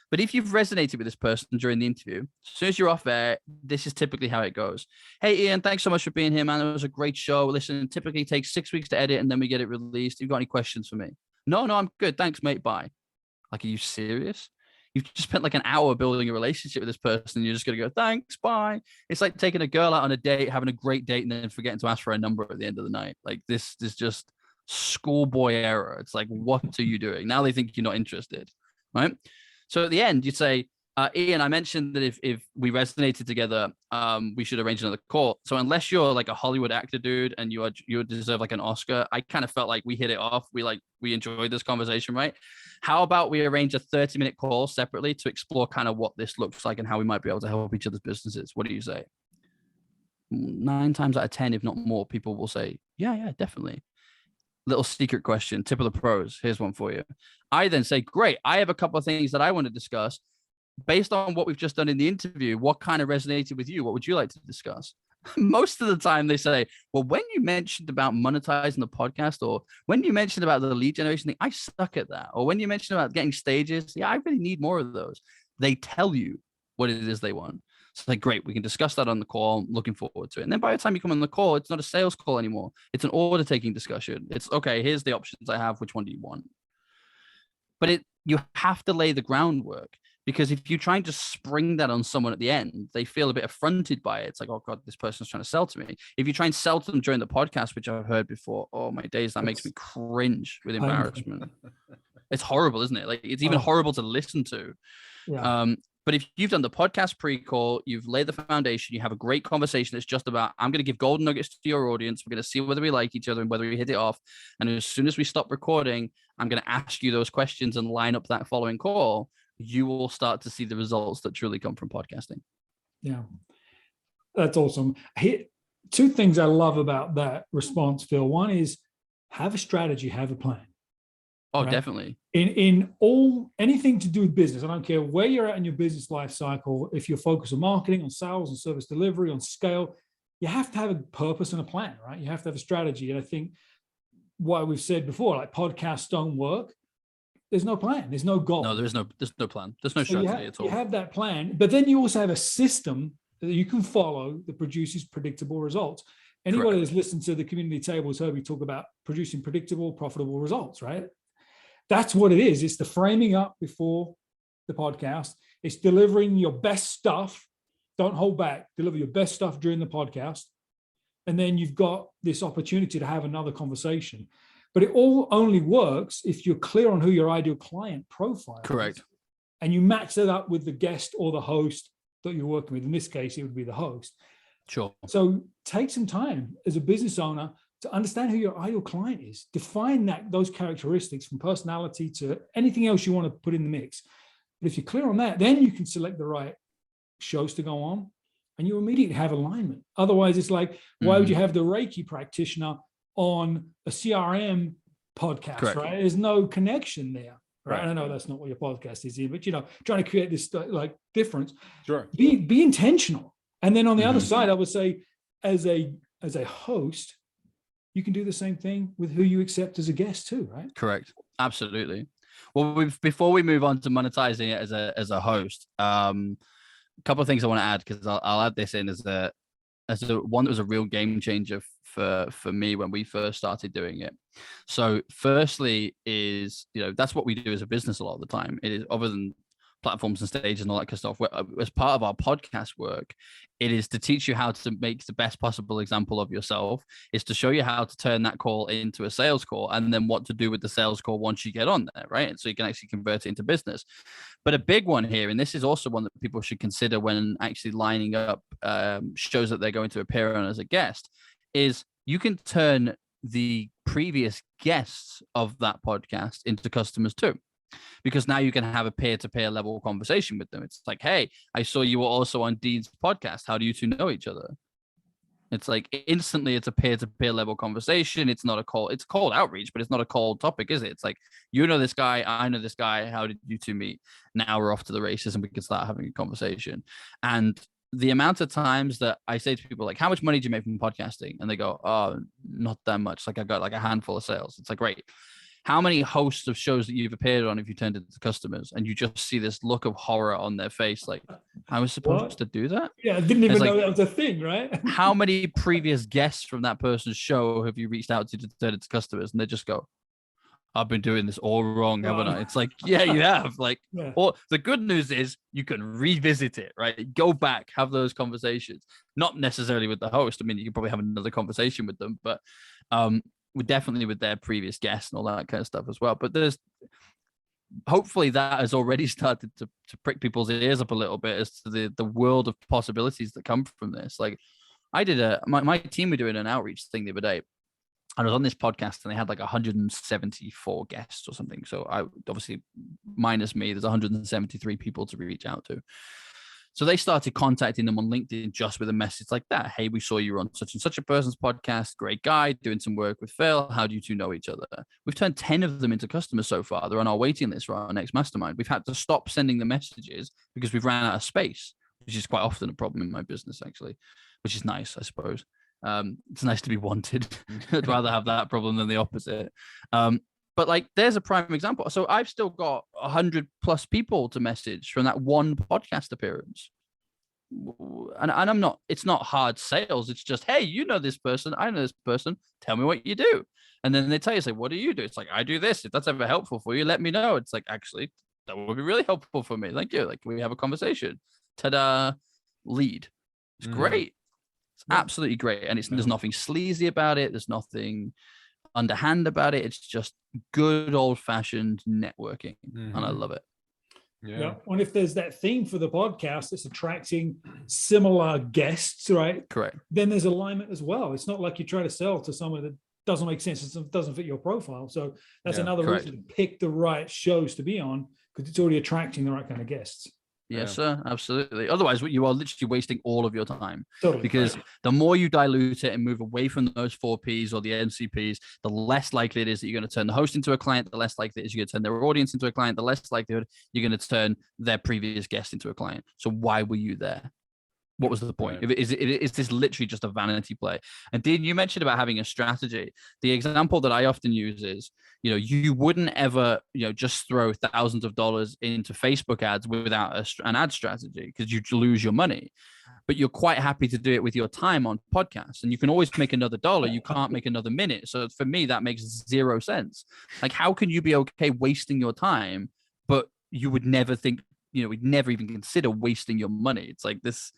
A: But if you've resonated with this person during the interview, as soon as you're off air, this is typically how it goes. Hey, Ian, thanks so much for being here, man. It was a great show. Listen, it typically takes 6 weeks to edit and then we get it released. You got any questions for me? No, I'm good. Thanks, mate. Bye. Like, are you serious? You've just spent like an hour building a relationship with this person. And you're just going to go, thanks, bye. It's like taking a girl out on a date, having a great date, and then forgetting to ask for a number at the end of the night. Like, this is just schoolboy error. It's like, what are you doing? Now they think you're not interested, right? So at the end, you say, Ian, I mentioned that if we resonated together, we should arrange another call. So unless you're like a Hollywood actor, dude, and you deserve like an Oscar, I kind of felt like we hit it off. We enjoyed this conversation, right? How about we arrange a 30-minute call separately to explore kind of what this looks like and how we might be able to help each other's businesses? What do you say? 9 times out of 10, if not more, people will say, yeah, definitely. Little secret question, tip of the pros. Here's one for you. I then say, great, I have a couple of things that I want to discuss. Based on what we've just done in the interview, what kind of resonated with you? What would you like to discuss? Most of the time they say, well, when you mentioned about monetizing the podcast, or when you mentioned about the lead generation thing, I suck at that. Or when you mentioned about getting stages, I really need more of those. They tell you what it is they want. So like, great, we can discuss that on the call. I'm looking forward to it. And then by the time you come on the call, it's not a sales call anymore. It's an order taking discussion. It's okay, here's the options I have. Which one do you want? But you have to lay the groundwork. Because if you try and just spring that on someone at the end, they feel a bit affronted by it. It's like, oh God, this person's trying to sell to me. If you try and sell to them during the podcast, which I've heard before, oh my days, that makes me cringe with embarrassment. It's horrible, isn't it? Like, it's even horrible to listen to.
B: Yeah.
A: But if you've done the podcast pre-call, you've laid the foundation, you have a great conversation. It's just about, I'm going to give golden nuggets to your audience. We're going to see whether we like each other and whether we hit it off. And as soon as we stop recording, I'm going to ask you those questions and line up that following call. You will start to see the results that truly come from podcasting.
B: Yeah, that's awesome. Here, 2 things I love about that response, Phil. One is have a strategy, have a plan.
A: Oh,
B: right?
A: Definitely.
B: In anything to do with business, I don't care where you're at in your business life cycle. If you're focused on marketing, on sales, on service delivery, on scale, you have to have a purpose and a plan, right? You have to have a strategy. And I think what we've said before, like podcasts don't work. There's no plan. There's no goal.
A: No, there's no plan. There's no strategy at all.
B: You have that plan, but then you also have a system that you can follow that produces predictable results. Anybody that's listened to the community table has heard me talk about producing predictable, profitable results, right? That's what it is. It's the framing up before the podcast. It's delivering your best stuff. Don't hold back. Deliver your best stuff during the podcast. And then you've got this opportunity to have another conversation. But it all only works if you're clear on who your ideal client profile is. And you match that up with the guest or the host that you're working with. In this case, it would be the host.
A: Sure.
B: So take some time as a business owner to understand who your ideal client is. Define those characteristics, from personality to anything else you want to put in the mix. But if you're clear on that, then you can select the right shows to go on, and you immediately have alignment. Otherwise, it's like, why would you have the Reiki practitioner on a CRM podcast, right? There's no connection there, right? I know that's not what your podcast is, but trying to create this like difference.
C: Sure.
B: Be intentional. And then on the other side, I would say, as a host, you can do the same thing with who you accept as a guest too, right?
A: Correct. Absolutely. Well, before we move on to monetizing it as a host, a couple of things I want to add, because I'll add this in as one that was a real game changer for me when we first started doing it. So firstly is, that's what we do as a business a lot of the time. It is, other than platforms and stages and all that kind of stuff, as part of our podcast work, it is to teach you how to make the best possible example of yourself, is to show you how to turn that call into a sales call, and then what to do with the sales call once you get on there, right? And so you can actually convert it into business. But a big one here, and this is also one that people should consider when actually lining up shows that they're going to appear on as a guest, is you can turn the previous guests of that podcast into customers too, because now you can have a peer-to-peer level conversation with them. It's like, hey, I saw you were also on Dean's podcast. How do you two know each other? It's like instantly it's a peer-to-peer level conversation. It's not a cold, it's cold outreach, but it's not a cold topic, is it? It's like, you know this guy, I know this guy. How did you two meet? Now we're off to the races and we can start having a conversation. And the amount of times that I say to people, like, how much money do you make from podcasting? And they go, oh, not that much. Like, I got like a handful of sales. It's like, great. How many hosts of shows that you've appeared on have you turned into customers? And you just see this look of horror on their face, like, I was supposed to do that?
B: Yeah, I didn't even
A: know
B: that was a thing, right?
A: How many previous guests from that person's show have you reached out to turn into customers? And they just go, I've been doing this all wrong, haven't I? It's like, yeah, you have. Like, or the good news is you can revisit it, right? Go back, have those conversations. Not necessarily with the host. I mean, you can probably have another conversation with them, but definitely with their previous guests and all that kind of stuff as well. But there's hopefully that has already started to prick people's ears up a little bit as to the world of possibilities that come from this. Like, I did my team were doing an outreach thing the other day. I was on this podcast and they had like 174 guests or something. So I obviously minus me, there's 173 people to reach out to. So they started contacting them on LinkedIn just with a message like that. Hey, we saw you on such and such a person's podcast. Great guy, doing some work with Phil. How do you two know each other? We've turned 10 of them into customers so far. They're on our waiting list for our next mastermind. We've had to stop sending the messages because we've ran out of space, which is quite often a problem in my business, actually, which is nice, I suppose. It's nice to be wanted. I'd rather have that problem than the opposite. But like, there's a prime example. So I've still got 100 plus people to message from that one podcast appearance. And I'm not, it's not hard sales. It's just, hey, you know this person, I know this person. Tell me what you do. And then they tell you, say, what do you do? It's like, I do this. If that's ever helpful for you, let me know. It's like, actually, that would be really helpful for me. Thank you. Like, we have a conversation. Ta-da, lead. It's great. It's absolutely great. And there's nothing sleazy about it. There's nothing underhand about it. It's just good old fashioned networking. And I love it.
B: Yeah. And if there's that theme for the podcast, it's attracting similar guests, right?
A: Correct.
B: Then there's alignment as well. It's not like you try to sell to someone that doesn't make sense. It doesn't fit your profile. So that's another reason to pick the right shows to be on, because it's already attracting the right kind of guests.
A: Yes, sir. Absolutely. Otherwise, you are literally wasting all of your time.
B: Totally.
A: Because the more you dilute it and move away from those 4 Ps or the NCPs, the less likely it is that you're going to turn the host into a client, the less likely it is you're going to turn their audience into a client, the less likelihood you're going to turn their previous guest into a client. So why were you there? What was the point? Right. Is this literally just a vanity play? And Dean, you mentioned about having a strategy. The example that I often use is, you wouldn't ever, just throw thousands of dollars into Facebook ads without an ad strategy, because you'd lose your money. But you're quite happy to do it with your time on podcasts, and you can always make another dollar. You can't make another minute. So for me, that makes 0 sense. Like, how can you be okay wasting your time, but you would never think, we'd never even consider wasting your money? It's like this.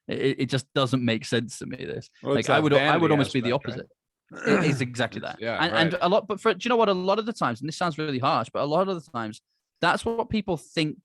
A: It just doesn't make sense to me. This, like, I would almost be the opposite. Right? It's exactly that. And a lot, but do you know what? A lot of the times, and this sounds really harsh, but a lot of the times, that's what people think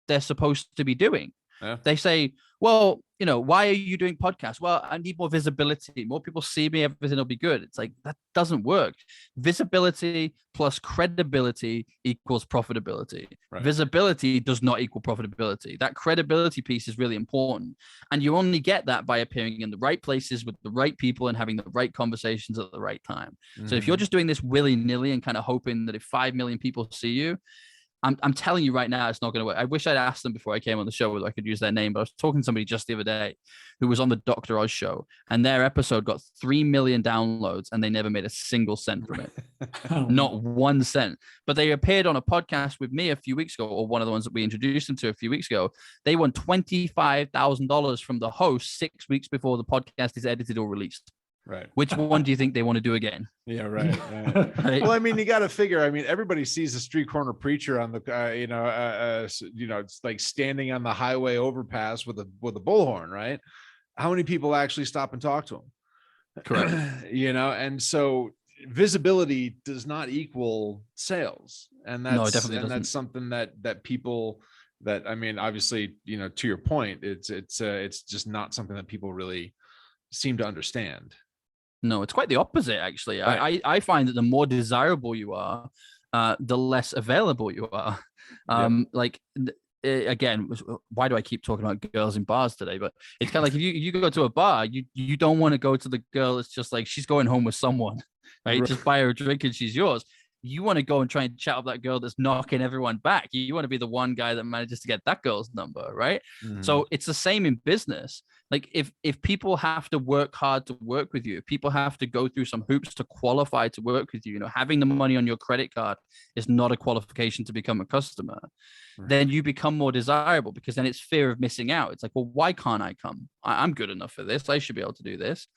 A: they're supposed to be doing. Yeah. They say, well, why are you doing podcasts? Well, I need more visibility. More people see me, everything will be good. It's like, that doesn't work. Visibility plus credibility equals profitability. Right. Visibility does not equal profitability. That credibility piece is really important. And you only get that by appearing in the right places with the right people and having the right conversations at the right time. So if you're just doing this willy-nilly and kind of hoping that if 5 million people see you, I'm telling you right now, it's not going to work. I wish I'd asked them before I came on the show whether I could use their name, but I was talking to somebody just the other day who was on the Dr. Oz show, and their episode got 3 million downloads and they never made a single cent from it. Not 1 cent. But they appeared on a podcast with me a few weeks ago, or one of the ones that we introduced them to a few weeks ago. They won $25,000 from the host 6 weeks before the podcast is edited or released.
C: Right.
A: Which one do you think they want to do again?
C: Yeah, right. Right. Well, I mean, you got to figure. I mean, everybody sees a street corner preacher on the, it's like standing on the highway overpass with a bullhorn, right? How many people actually stop and talk to him?
A: Correct.
C: And so visibility does not equal sales, and that's
A: it definitely doesn't.
C: That's something that people. That, I mean, obviously, to your point, it's just not something that people really seem to understand.
A: No, it's quite the opposite, actually.
C: Right.
A: I find that the more desirable you are, the less available you are.
C: Yep.
A: Like again, why do I keep talking about girls in bars today? But it's kind of like if you go to a bar, you don't want to go to the girl. It's just like she's going home with someone, right?
C: Right.
A: Just buy her a drink and she's yours. You want to go and try and chat up that girl that's knocking everyone back. You want to be the one guy that manages to get that girl's number, right?
C: Mhm.
A: So it's the same in business. Like if people have to work hard to work with you, if people have to go through some hoops to qualify to work with you, having the money on your credit card is not a qualification to become a customer.
C: Right.
A: Then you become more desirable because then it's fear of missing out. It's like, well, why can't I come? I'm good enough for this. I should be able to do this.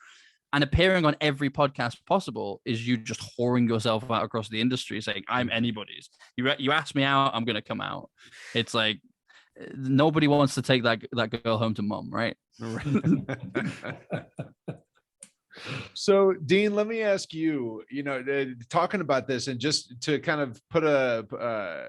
A: And appearing on every podcast possible is you just whoring yourself out across the industry, saying, I'm anybody's. You ask me out, I'm going to come out. It's like, nobody wants to take that girl home to mom, right?
C: So, Dean, let me ask you, talking about this and just to kind of put a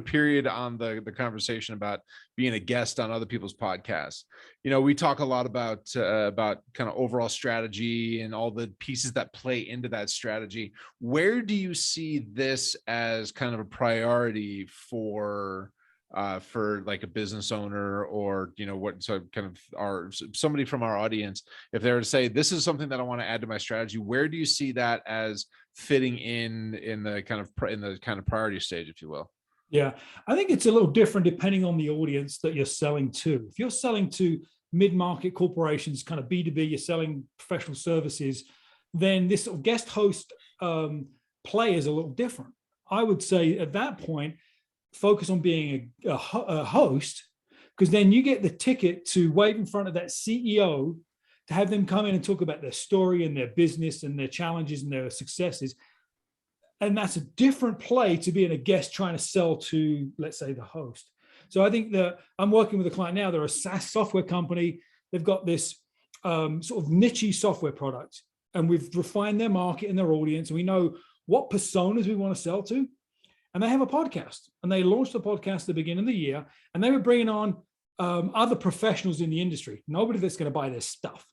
C: period on the conversation about being a guest on other people's podcasts. We talk a lot about kind of overall strategy and all the pieces that play into that strategy. Where do you see this as kind of a priority for like a business owner, or so kind of somebody from our audience, if they were to say, this is something that I want to add to my strategy, where do you see that as fitting in the kind of priority stage, if you will?
B: Yeah, I think it's a little different depending on the audience that you're selling to. If you're selling to mid-market corporations, kind of B2B, you're selling professional services, then this sort of guest host play is a little different. I would say at that point, focus on being a host, because then you get the ticket to wait in front of that CEO to have them come in and talk about their story and their business and their challenges and their successes. And that's a different play to being a guest trying to sell to, let's say, the host. So I think that I'm working with a client now. They're a SaaS software company. They've got this sort of niche software product, and we've refined their market and their audience. And we know what personas we want to sell to. And they have a podcast, and they launched the podcast at the beginning of the year, and they were bringing on other professionals in the industry, nobody that's going to buy their stuff.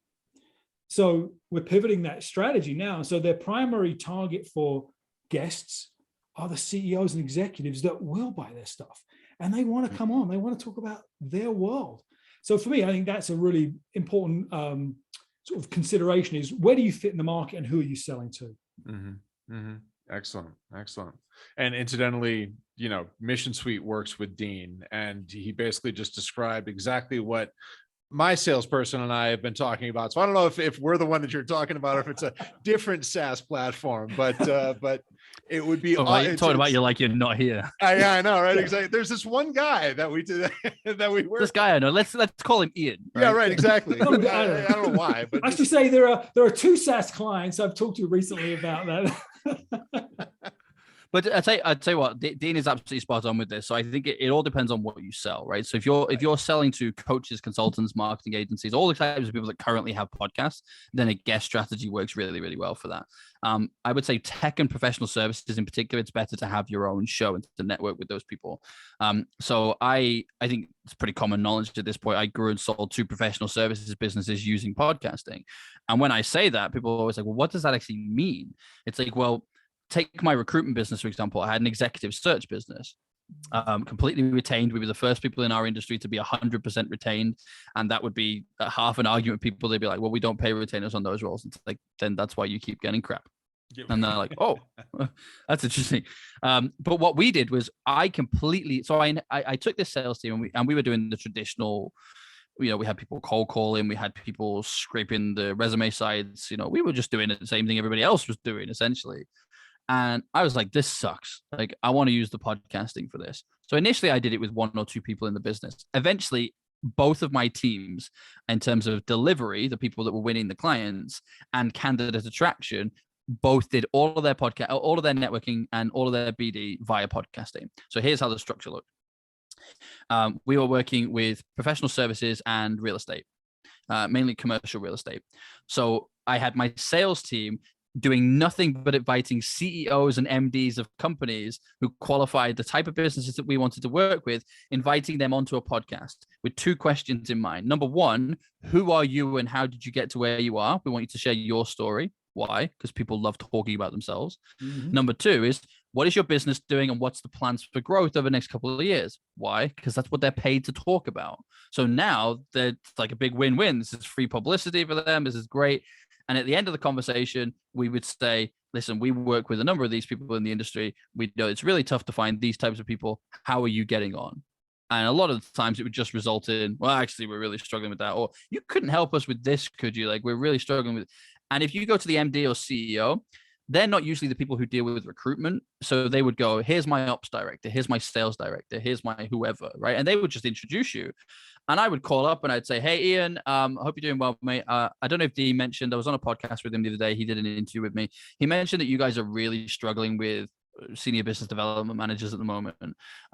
B: So we're pivoting that strategy now. So their primary target for guests are the CEOs and executives that will buy their stuff, and they want to come on. They want to talk about their world. So for me, I think that's a really important sort of consideration: is where do you fit in the market and who are you selling to?
C: Mm-hmm. Mm-hmm. Excellent. And incidentally, Mission Suite works with Dean, and he basically just described exactly what my salesperson and I have been talking about. So I don't know if we're the one that you're talking about, or if it's a different SaaS platform, but it would be
A: talking about you like you're not here.
C: I know, right? Exactly. There's this one guy that we did that we work.
A: This guy I know. Let's call him Ian.
C: Right? Yeah, right. Exactly. I don't know why, but
B: I actually say there are two SaaS clients I've talked to recently about that.
A: But I tell you what, Dean is absolutely spot on with this. So I think it all depends on what you sell, right? So if you're selling to coaches, consultants, marketing agencies, all the types of people that currently have podcasts, then a guest strategy works really, really well for that. I would say tech and professional services in particular, it's better to have your own show and to network with those people. So I think it's pretty common knowledge at this point. I grew and sold 2 professional services businesses using podcasting. And when I say that, people are always like, well, what does that actually mean? It's like, well, take my recruitment business, for example. I had an executive search business, completely retained. We were the first people in our industry to be 100% retained. And that would be half an argument. People, they'd be like, well, we don't pay retainers on those roles. It's like, then that's why you keep getting crap. And they're like, oh, that's interesting. But what we did was I took this sales team and we were doing the traditional, we had people cold calling, we had people scraping the resume sides, we were just doing the same thing everybody else was doing essentially. And I was like, this sucks. Like, I want to use the podcasting for this. So initially I did it with 1 or 2 people in the business. Eventually, both of my teams, in terms of delivery, the people that were winning the clients, and candidate attraction, both did all of their podcast, all of their networking and all of their BD via podcasting. So here's how the structure looked. We were working with professional services and real estate, mainly commercial real estate. So I had my sales team doing nothing but inviting CEOs and MDs of companies who qualified the type of businesses that we wanted to work with, inviting them onto a podcast with two questions in mind. Number one, who are you and how did you get to where you are? We want you to share your story. Why? Because people love talking about themselves.
B: Mhm.
A: Number two is, what is your business doing and what's the plans for growth over the next couple of years? Why? Because that's what they're paid to talk about. So now it's like a big win-win. This is free publicity for them. This is great. And at the end of the conversation, we would say, listen, we work with a number of these people in the industry. We know it's really tough to find these types of people. How are you getting on? And a lot of the times it would just result in, well, actually, we're really struggling with that. Or you couldn't help us with this, could you? Like, we're really struggling with it. And if you go to the MD or CEO, they're not usually the people who deal with recruitment. So they would go, here's my ops director, here's my sales director, here's my whoever, right? And they would just introduce you. And I would call up and I'd say, hey, Ian, I hope you're doing well, mate. I don't know if Dean mentioned, I was on a podcast with him the other day. He did an interview with me. He mentioned that you guys are really struggling with senior business development managers at the moment.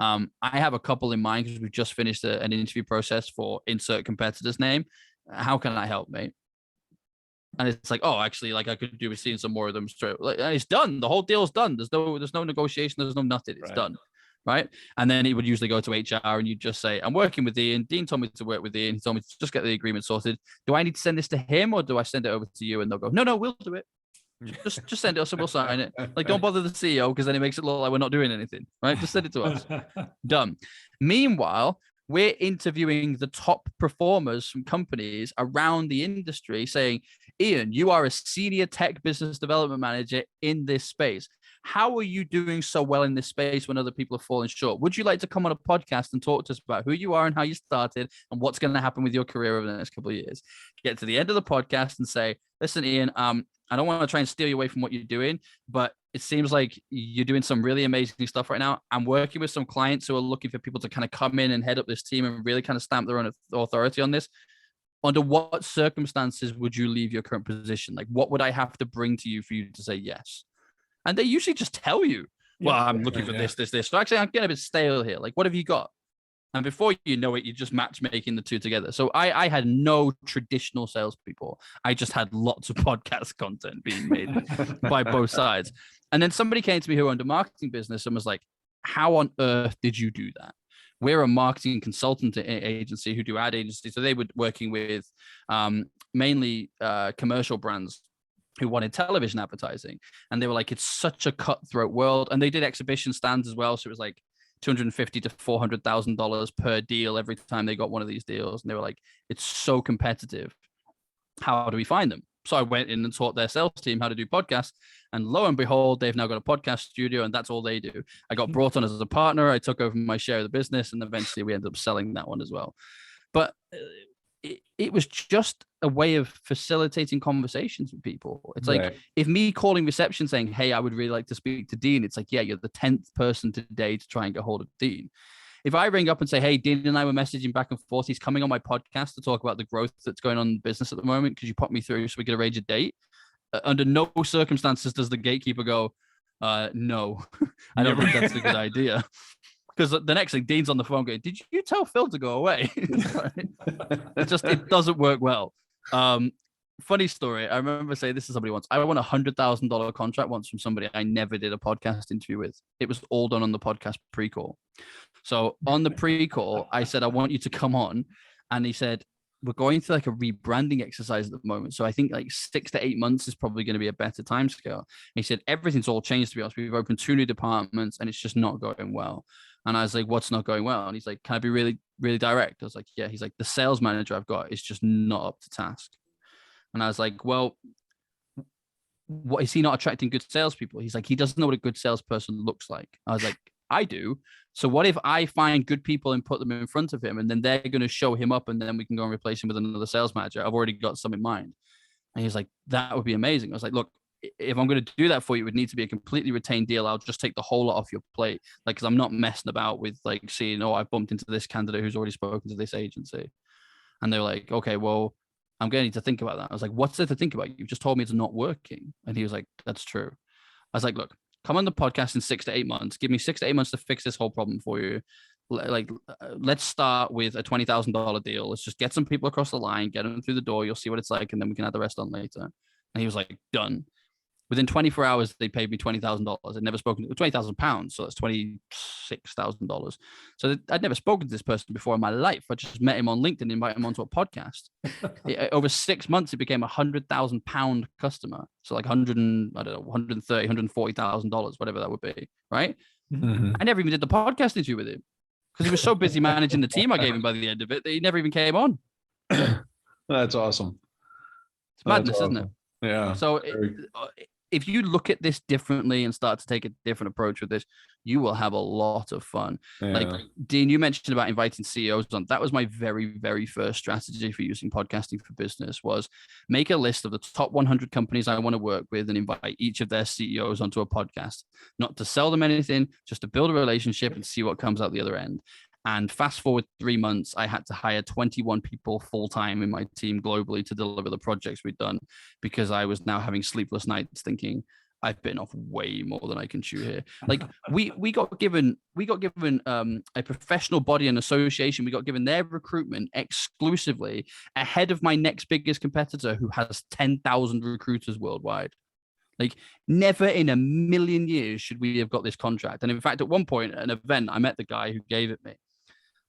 A: I have a couple in mind because we've just finished an interview process for insert competitor's name. How can I help, mate? And it's like, oh, actually, like I could do with seeing some more of them straight. Like, it's done. The whole deal's done. There's no negotiation. There's no nothing. It's done. Right. And then it would usually go to HR and you'd just say, I'm working with Ian. Dean told me to work with Ian. He told me to just get the agreement sorted. Do I need to send this to him or do I send it over to you? And they'll go, no, we'll do it. Just send it us and we'll sign it. Like, don't bother the CEO because then it makes it look like we're not doing anything. Right. Just send it to us. Done. Meanwhile, we're interviewing the top performers from companies around the industry saying, Ian, you are a senior tech business development manager in this space. How are you doing so well in this space when other people are falling short? Would you like to come on a podcast and talk to us about who you are and how you started and what's going to happen with your career over the next couple of years? Get to the end of the podcast and say, listen, Ian, I don't want to try and steer you away from what you're doing, but it seems like you're doing some really amazing stuff right now. I'm working with some clients who are looking for people to kind of come in and head up this team and really kind of stamp their own authority on this. Under what circumstances would you leave your current position? Like, what would I have to bring to you for you to say yes? And they usually just tell you, well, I'm looking for this. So actually, I'm getting a bit stale here. Like, what have you got? And before you know it, you're just matchmaking the two together. So I had no traditional salespeople. I just had lots of podcast content being made by both sides. And then somebody came to me who owned a marketing business and was like, how on earth did you do that? We're a marketing consultant agency who do ad agency. So they were working with mainly commercial brands who wanted television advertising. And they were like, it's such a cutthroat world. And they did exhibition stands as well. So it was like $250,000 to $400,000 per deal every time they got one of these deals. And they were like, it's so competitive. How do we find them? So I went in and taught their sales team how to do podcasts. And lo and behold, they've now got a podcast studio and that's all they do. I got brought on as a partner. I took over my share of the business and eventually we ended up selling that one as well. But it was just a way of facilitating conversations with people. It's like, if me calling reception saying, hey, I would really like to speak to Dean. It's like, yeah, you're the 10th person today to try and get hold of Dean. If I ring up and say, hey, Dean and I were messaging back and forth, he's coming on my podcast to talk about the growth that's going on in the business at the moment. Could you pop me through so we could arrange a date? Under no circumstances does the gatekeeper go, no, I don't think that's a good idea. Because the next thing, Dean's on the phone going, did you tell Phil to go away? It doesn't work well. Funny story. I remember saying this to somebody once. I won $100,000 contract once from somebody I never did a podcast interview with. It was all done on the podcast PreCall. So on the PreCall, I said, I want you to come on. And he said, we're going through like a rebranding exercise at the moment. So I think like 6 to 8 months is probably going to be a better time scale. And he said, everything's all changed, to be honest. We've opened 2 new departments and it's just not going well. And I was like, what's not going well? And he's like, can I be really, really direct? I was like, yeah. He's like, the sales manager I've got is just not up to task. And I was like, well, what is he not attracting good salespeople? He's like, he doesn't know what a good salesperson looks like. I was like, I do. So what if I find good people and put them in front of him and then they're going to show him up and then we can go and replace him with another sales manager? I've already got some in mind. And he's like, that would be amazing. I was like, look, if I'm going to do that for you, it would need to be a completely retained deal. I'll just take the whole lot off your plate. Like, cause I'm not messing about with like seeing, oh, I've bumped into this candidate who's already spoken to this agency. And they're like, okay, well, I'm going to need to think about that. I was like, what's there to think about? You've just told me it's not working. And he was like, that's true. I was like, look, come on the podcast in 6 to 8 months. Give me 6 to 8 months to fix this whole problem for you. Like, let's start with a $20,000 deal. Let's just get some people across the line, get them through the door. You'll see what it's like. And then we can add the rest on later. And he was like, done. Within 24 hours, they paid me $20,000. I'd never spoken to £20,000, so that's $26,000. So I'd never spoken to this person before in my life. I just met him on LinkedIn, invited him onto a podcast. Over 6 months, it became £100,000 customer. So like 100 and I don't know, 130, $140,000, whatever that would be, right?
C: Mm-hmm.
A: I never even did the podcast interview with him because he was so busy managing the team I gave him by the end of it that he never even came on.
C: That's awesome.
A: It's madness, isn't it?
C: Yeah.
A: So if you look at this differently and start to take a different approach with this, you will have a lot of fun.
C: Yeah.
A: Like Dean, you mentioned about inviting CEOs on. That was my very, very first strategy for using podcasting for business was make a list of the top 100 companies I want to work with and invite each of their CEOs onto a podcast, not to sell them anything, just to build a relationship and see what comes out the other end. And fast forward 3 months, I had to hire 21 people full-time in my team globally to deliver the projects we'd done because I was now having sleepless nights thinking I've bitten off way more than I can chew here. Like we got given a professional body and association. We got given their recruitment exclusively ahead of my next biggest competitor who has 10,000 recruiters worldwide. Like never in a million years should we have got this contract. And in fact, at one point at an event, I met the guy who gave it me.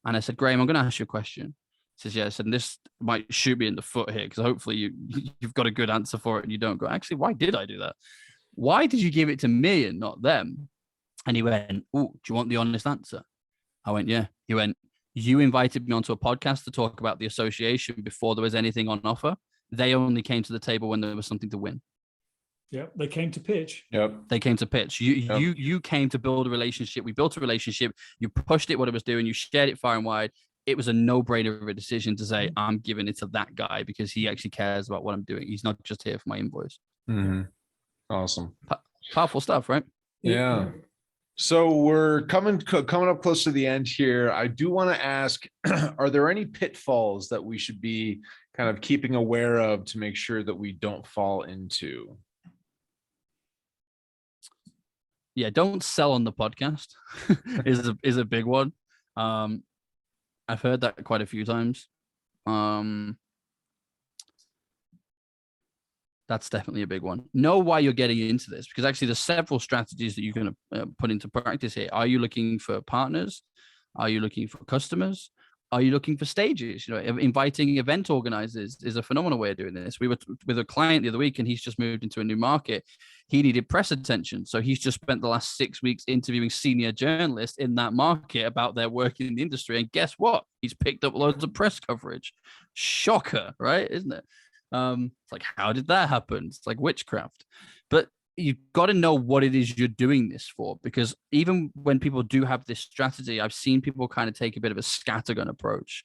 A: And I said, Graham, I'm going to ask you a question. He says, yeah. I said, and this might shoot me in the foot here because hopefully you've got a good answer for it and you don't go, actually, why did I do that? Why did you give it to me and not them? And he went, oh, do you want the honest answer? I went, yeah. He went, you invited me onto a podcast to talk about the association before there was anything on offer. They only came to the table when there was something to win.
B: Yeah, they came to pitch.
C: Yep.
A: They came to pitch. You came to build a relationship. We built a relationship. You pushed it, what it was doing. You shared it far and wide. It was a no-brainer of a decision to say, I'm giving it to that guy because he actually cares about what I'm doing. He's not just here for my invoice.
C: Mm-hmm. Awesome.
A: Powerful stuff, right?
C: Yeah. So we're coming up close to the end here. I do want to ask, are there any pitfalls that we should be kind of keeping aware of to make sure that we don't fall into?
A: Yeah, don't sell on the podcast is a big one. I've heard that quite a few times. That's definitely a big one. Know why you're getting into this because actually there's several strategies that you're going to put into practice here. Are you looking for partners? Are you looking for customers? Are you looking for stages? Inviting event organizers is a phenomenal way of doing this. We were with a client the other week and he's just moved into a new market. He needed press attention. So he's just spent the last 6 weeks interviewing senior journalists in that market about their work in the industry. And guess what? He's picked up loads of press coverage. Shocker, right? Isn't it? It's like, how did that happen? It's like witchcraft. But you've got to know what it is you're doing this for, because even when people do have this strategy, I've seen people kind of take a bit of a scattergun approach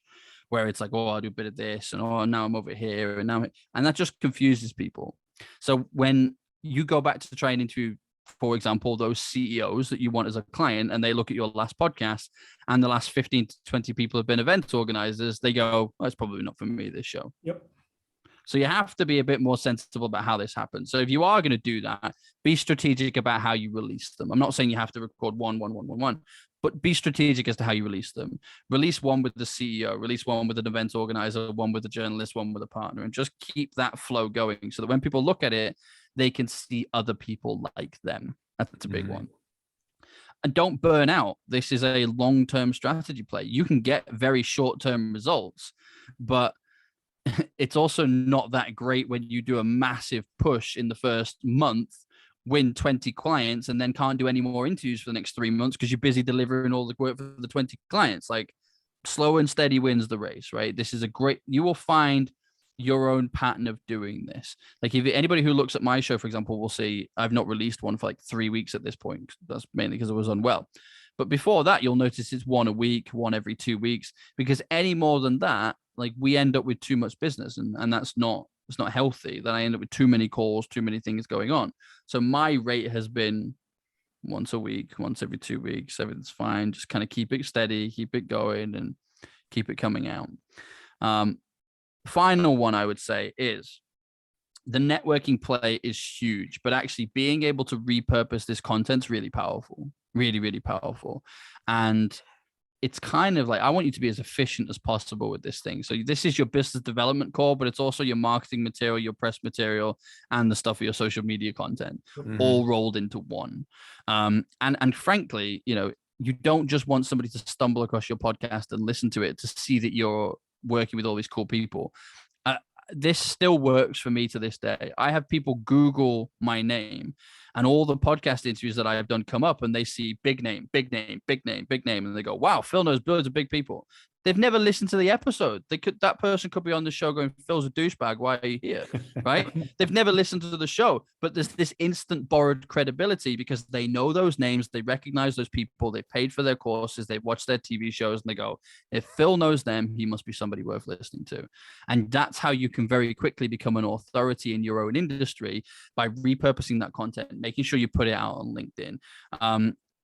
A: where it's like, oh, I'll do a bit of this and oh, now I'm over here and that just confuses people. So when you go back to try and interview, for example, those CEOs that you want as a client, and they look at your last podcast and the last 15 to 20 people have been event organizers, they go, oh, it's probably not for me, this show.
B: Yep.
A: So you have to be a bit more sensible about how this happens. So if you are going to do that, be strategic about how you release them. I'm not saying you have to record one, but be strategic as to how you release them. Release one with the CEO, release one with an event organizer, one with a journalist, one with a partner, and just keep that flow going so that when people look at it, they can see other people like them. That's a big one. And don't burn out. This is a long-term strategy play. You can get very short-term results, but it's also not that great when you do a massive push in the first month, win 20 clients, and then can't do any more interviews for the next 3 months because you're busy delivering all the work for the 20 clients. Like, slow and steady wins the race, right? This is you will find your own pattern of doing this. Like, if anybody who looks at my show, for example, will see I've not released one for like 3 weeks at this point. That's mainly because I was unwell. But before that, you'll notice it's one a week, one every 2 weeks, because any more than that, like, we end up with too much business, and it's not healthy. Then I end up with too many calls, too many things going on. So my rate has been once a week, once every 2 weeks. Everything's fine. Just kind of keep it steady, keep it going, and keep it coming out. Final one I would say is the networking play is huge, but actually being able to repurpose this content is really powerful, really, really powerful. And it's kind of like, I want you to be as efficient as possible with this thing. So this is your business development core, but it's also your marketing material, your press material, and the stuff for your social media content, all rolled into one. And frankly, you don't just want somebody to stumble across your podcast and listen to it to see that you're working with all these cool people. This still works for me to this day. I have people Google my name, and all the podcast interviews that I have done come up, and they see big name, big name, big name, big name, and they go, wow, Phil knows loads of big people. They've never listened to the episode. That person could be on the show going, Phil's a douchebag. Why are you here? Right? They've never listened to the show, but there's this instant borrowed credibility because they know those names. They recognize those people. They paid for their courses. They've watched their TV shows, and they go, if Phil knows them, he must be somebody worth listening to. And that's how you can very quickly become an authority in your own industry, by repurposing that content, making sure you put it out on LinkedIn.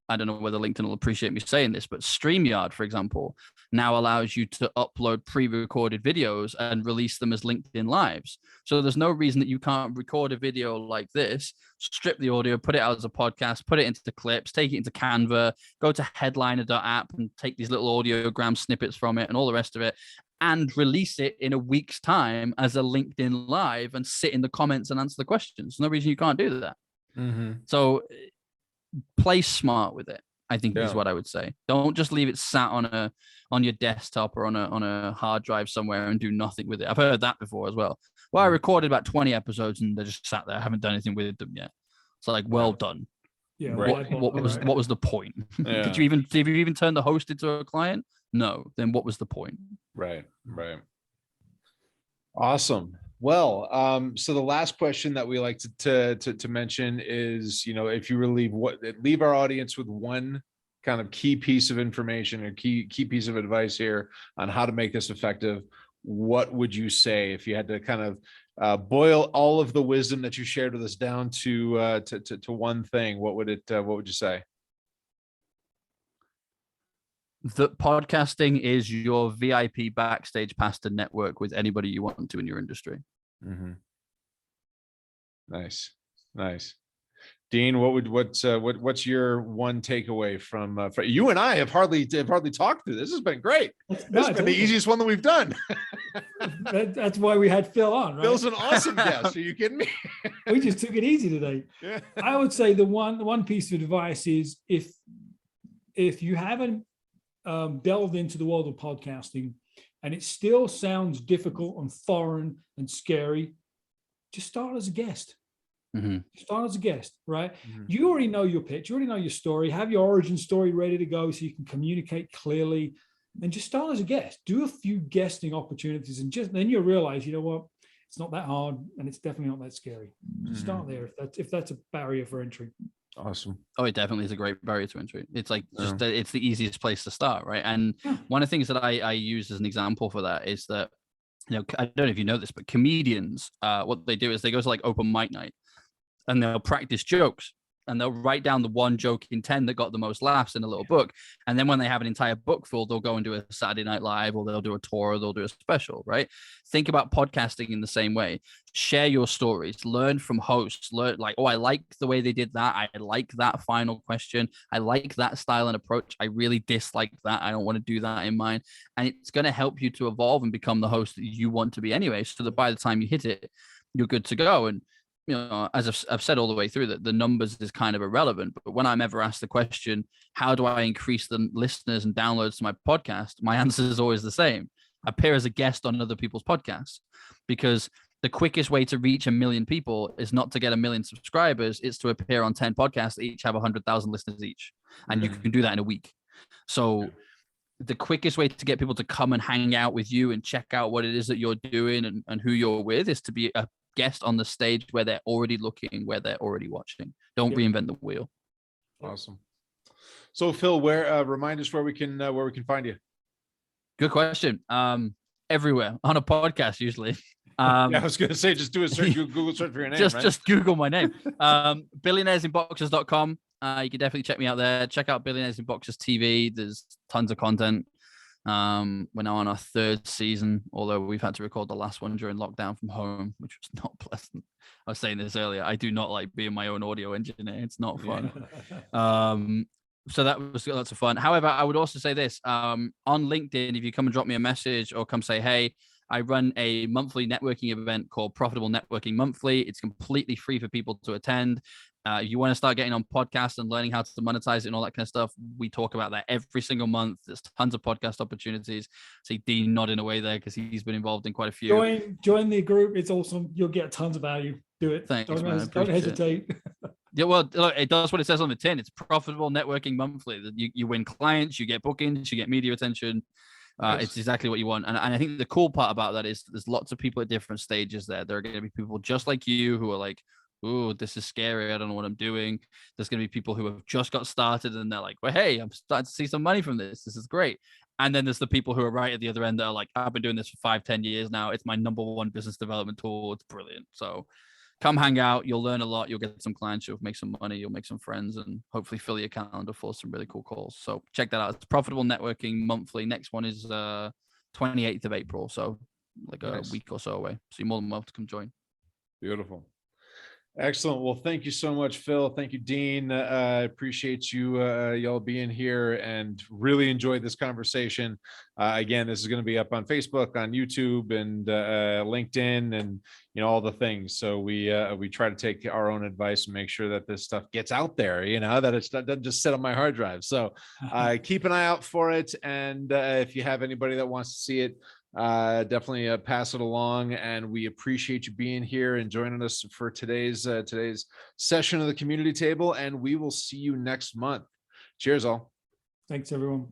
A: I don't know whether LinkedIn will appreciate me saying this, but StreamYard, for example, now allows you to upload pre-recorded videos and release them as LinkedIn Lives. So there's no reason that you can't record a video like this, strip the audio, put it out as a podcast, put it into the clips, take it into Canva, go to headliner.app and take these little audiogram snippets from it and all the rest of it, and release it in a week's time as a LinkedIn Live and sit in the comments and answer the questions. There's no reason you can't do that. So play smart with it, I think, is what I would say. Don't just leave it sat on your desktop or on a hard drive somewhere and do nothing with it. I've heard that before as well. Well, I recorded about 20 episodes and they just sat there. I haven't done anything with them yet. It's like, well done.
B: Yeah.
A: What was the point? Did you even turn the host into a client? No. Then what was the point?
C: Right. Awesome. Well, so the last question that we like to mention is, if you leave our audience with one kind of key piece of information or key piece of advice here on how to make this effective, what would you say if you had to kind of boil all of the wisdom that you shared with us down to one thing? What would you say?
A: That podcasting is your VIP backstage pass to network with anybody you want to in your industry.
C: Nice. Dean, what's your one takeaway from you and I have hardly talked through this? Has been great. This has been the easiest one that we've done.
B: That's why we had Phil on, right?
C: Phil's an awesome guest. Are you kidding me?
B: We just took it easy today.
C: Yeah.
B: I would say the one piece of advice is, if you haven't delved into the world of podcasting and it still sounds difficult and foreign and scary, just start as a guest. Start as a guest, right? You already know your pitch, you already know your story, have your origin story ready to go so you can communicate clearly, and just start as a guest. Do a few guesting opportunities, and then you'll realize, you know what, it's not that hard and it's definitely not that scary. Just start there if that's a barrier for entry.
C: Awesome.
A: Oh, it definitely is a great barrier to entry. It's like it's the easiest place to start, right? And one of the things that I use as an example for that is that, I don't know if you know this, but comedians, what they do is they go to like open mic night and they'll practice jokes and they'll write down the one joke in 10 that got the most laughs in a little book. And then when they have an entire book full, they'll go and do a Saturday Night Live, or they'll do a tour, or they'll do a special, right? Think about podcasting in the same way. Share your stories, learn from hosts, learn like, oh, I like the way they did that. I like that final question. I like that style and approach. I really dislike that. I don't want to do that in mine. And it's going to help you to evolve and become the host that you want to be anyway, so that by the time you hit it, you're good to go. And as I've said all the way through, that the numbers is kind of irrelevant, but when I'm ever asked the question, how do I increase the listeners and downloads to my podcast? My answer is always the same. Appear as a guest on other people's podcasts, because the quickest way to reach 1 million people is not to get 1 million subscribers. It's to appear on 10 podcasts that each have 100,000 listeners each. And you can do that in a week. So the quickest way to get people to come and hang out with you and check out what it is that you're doing and who you're with is to be a guest on the stage where they're already looking, where they're already watching. Don't reinvent the wheel.
C: Awesome. So Phil, where remind us where we can find you? Good
A: question. Everywhere on a podcast usually.
C: I was going to say, just do a search, Google search for your name.
A: Just Google my name. Billionairesinboxers.com. You can definitely check me out there. Check out Billionaires in Boxers TV. There's tons of content. We're now on our 3rd season, although we've had to record the last one during lockdown from home, which was not pleasant. I was saying this earlier. I do not like being my own audio engineer. It's not fun. So that was lots of fun. However, I would also say this, on LinkedIn, if you come and drop me a message or come say, hey, I run a monthly networking event called Profitable Networking Monthly. It's completely free for people to attend. If you want to start getting on podcasts and learning how to monetize it and all that kind of stuff, we talk about that every single month. There's tons of podcast opportunities. See Dean nodding away there because he's been involved in quite a few.
B: Join the group. It's awesome. You'll get tons of value. Do it.
A: Thanks, man.
B: Don't hesitate.
A: Yeah, well, look, it does what it says on the tin. It's Profitable Networking Monthly. You win clients, you get bookings, you get media attention. Nice. It's exactly what you want. And I think the cool part about that is there's lots of people at different stages there. There are going to be people just like you who are like, oh, this is scary. I don't know what I'm doing. There's going to be people who have just got started and they're like, well, hey, I'm starting to see some money from this. This is great. And then there's the people who are right at the other end that are like, I've been doing this for 5-10 years now. It's my number one business development tool. It's brilliant. So come hang out. You'll learn a lot. You'll get some clients. You'll make some money. You'll make some friends and hopefully fill your calendar full of some really cool calls. So check that out. It's Profitable Networking Monthly. Next one is 28th of April. So like a week or so away. So you're more than welcome to come join.
C: Beautiful. Excellent. Well, thank you so much, Phil. Thank you, Dean. I appreciate you y'all being here and really enjoyed this conversation. Again, this is going to be up on Facebook, on YouTube, and LinkedIn, and all the things. So we try to take our own advice and make sure that this stuff gets out there. That it doesn't just sit on my hard drive. So keep an eye out for it. And if you have anybody that wants to see it, definitely pass it along. And we appreciate you being here and joining us for today's session of the community table. And we will see you next month. Cheers, all.
B: Thanks, everyone.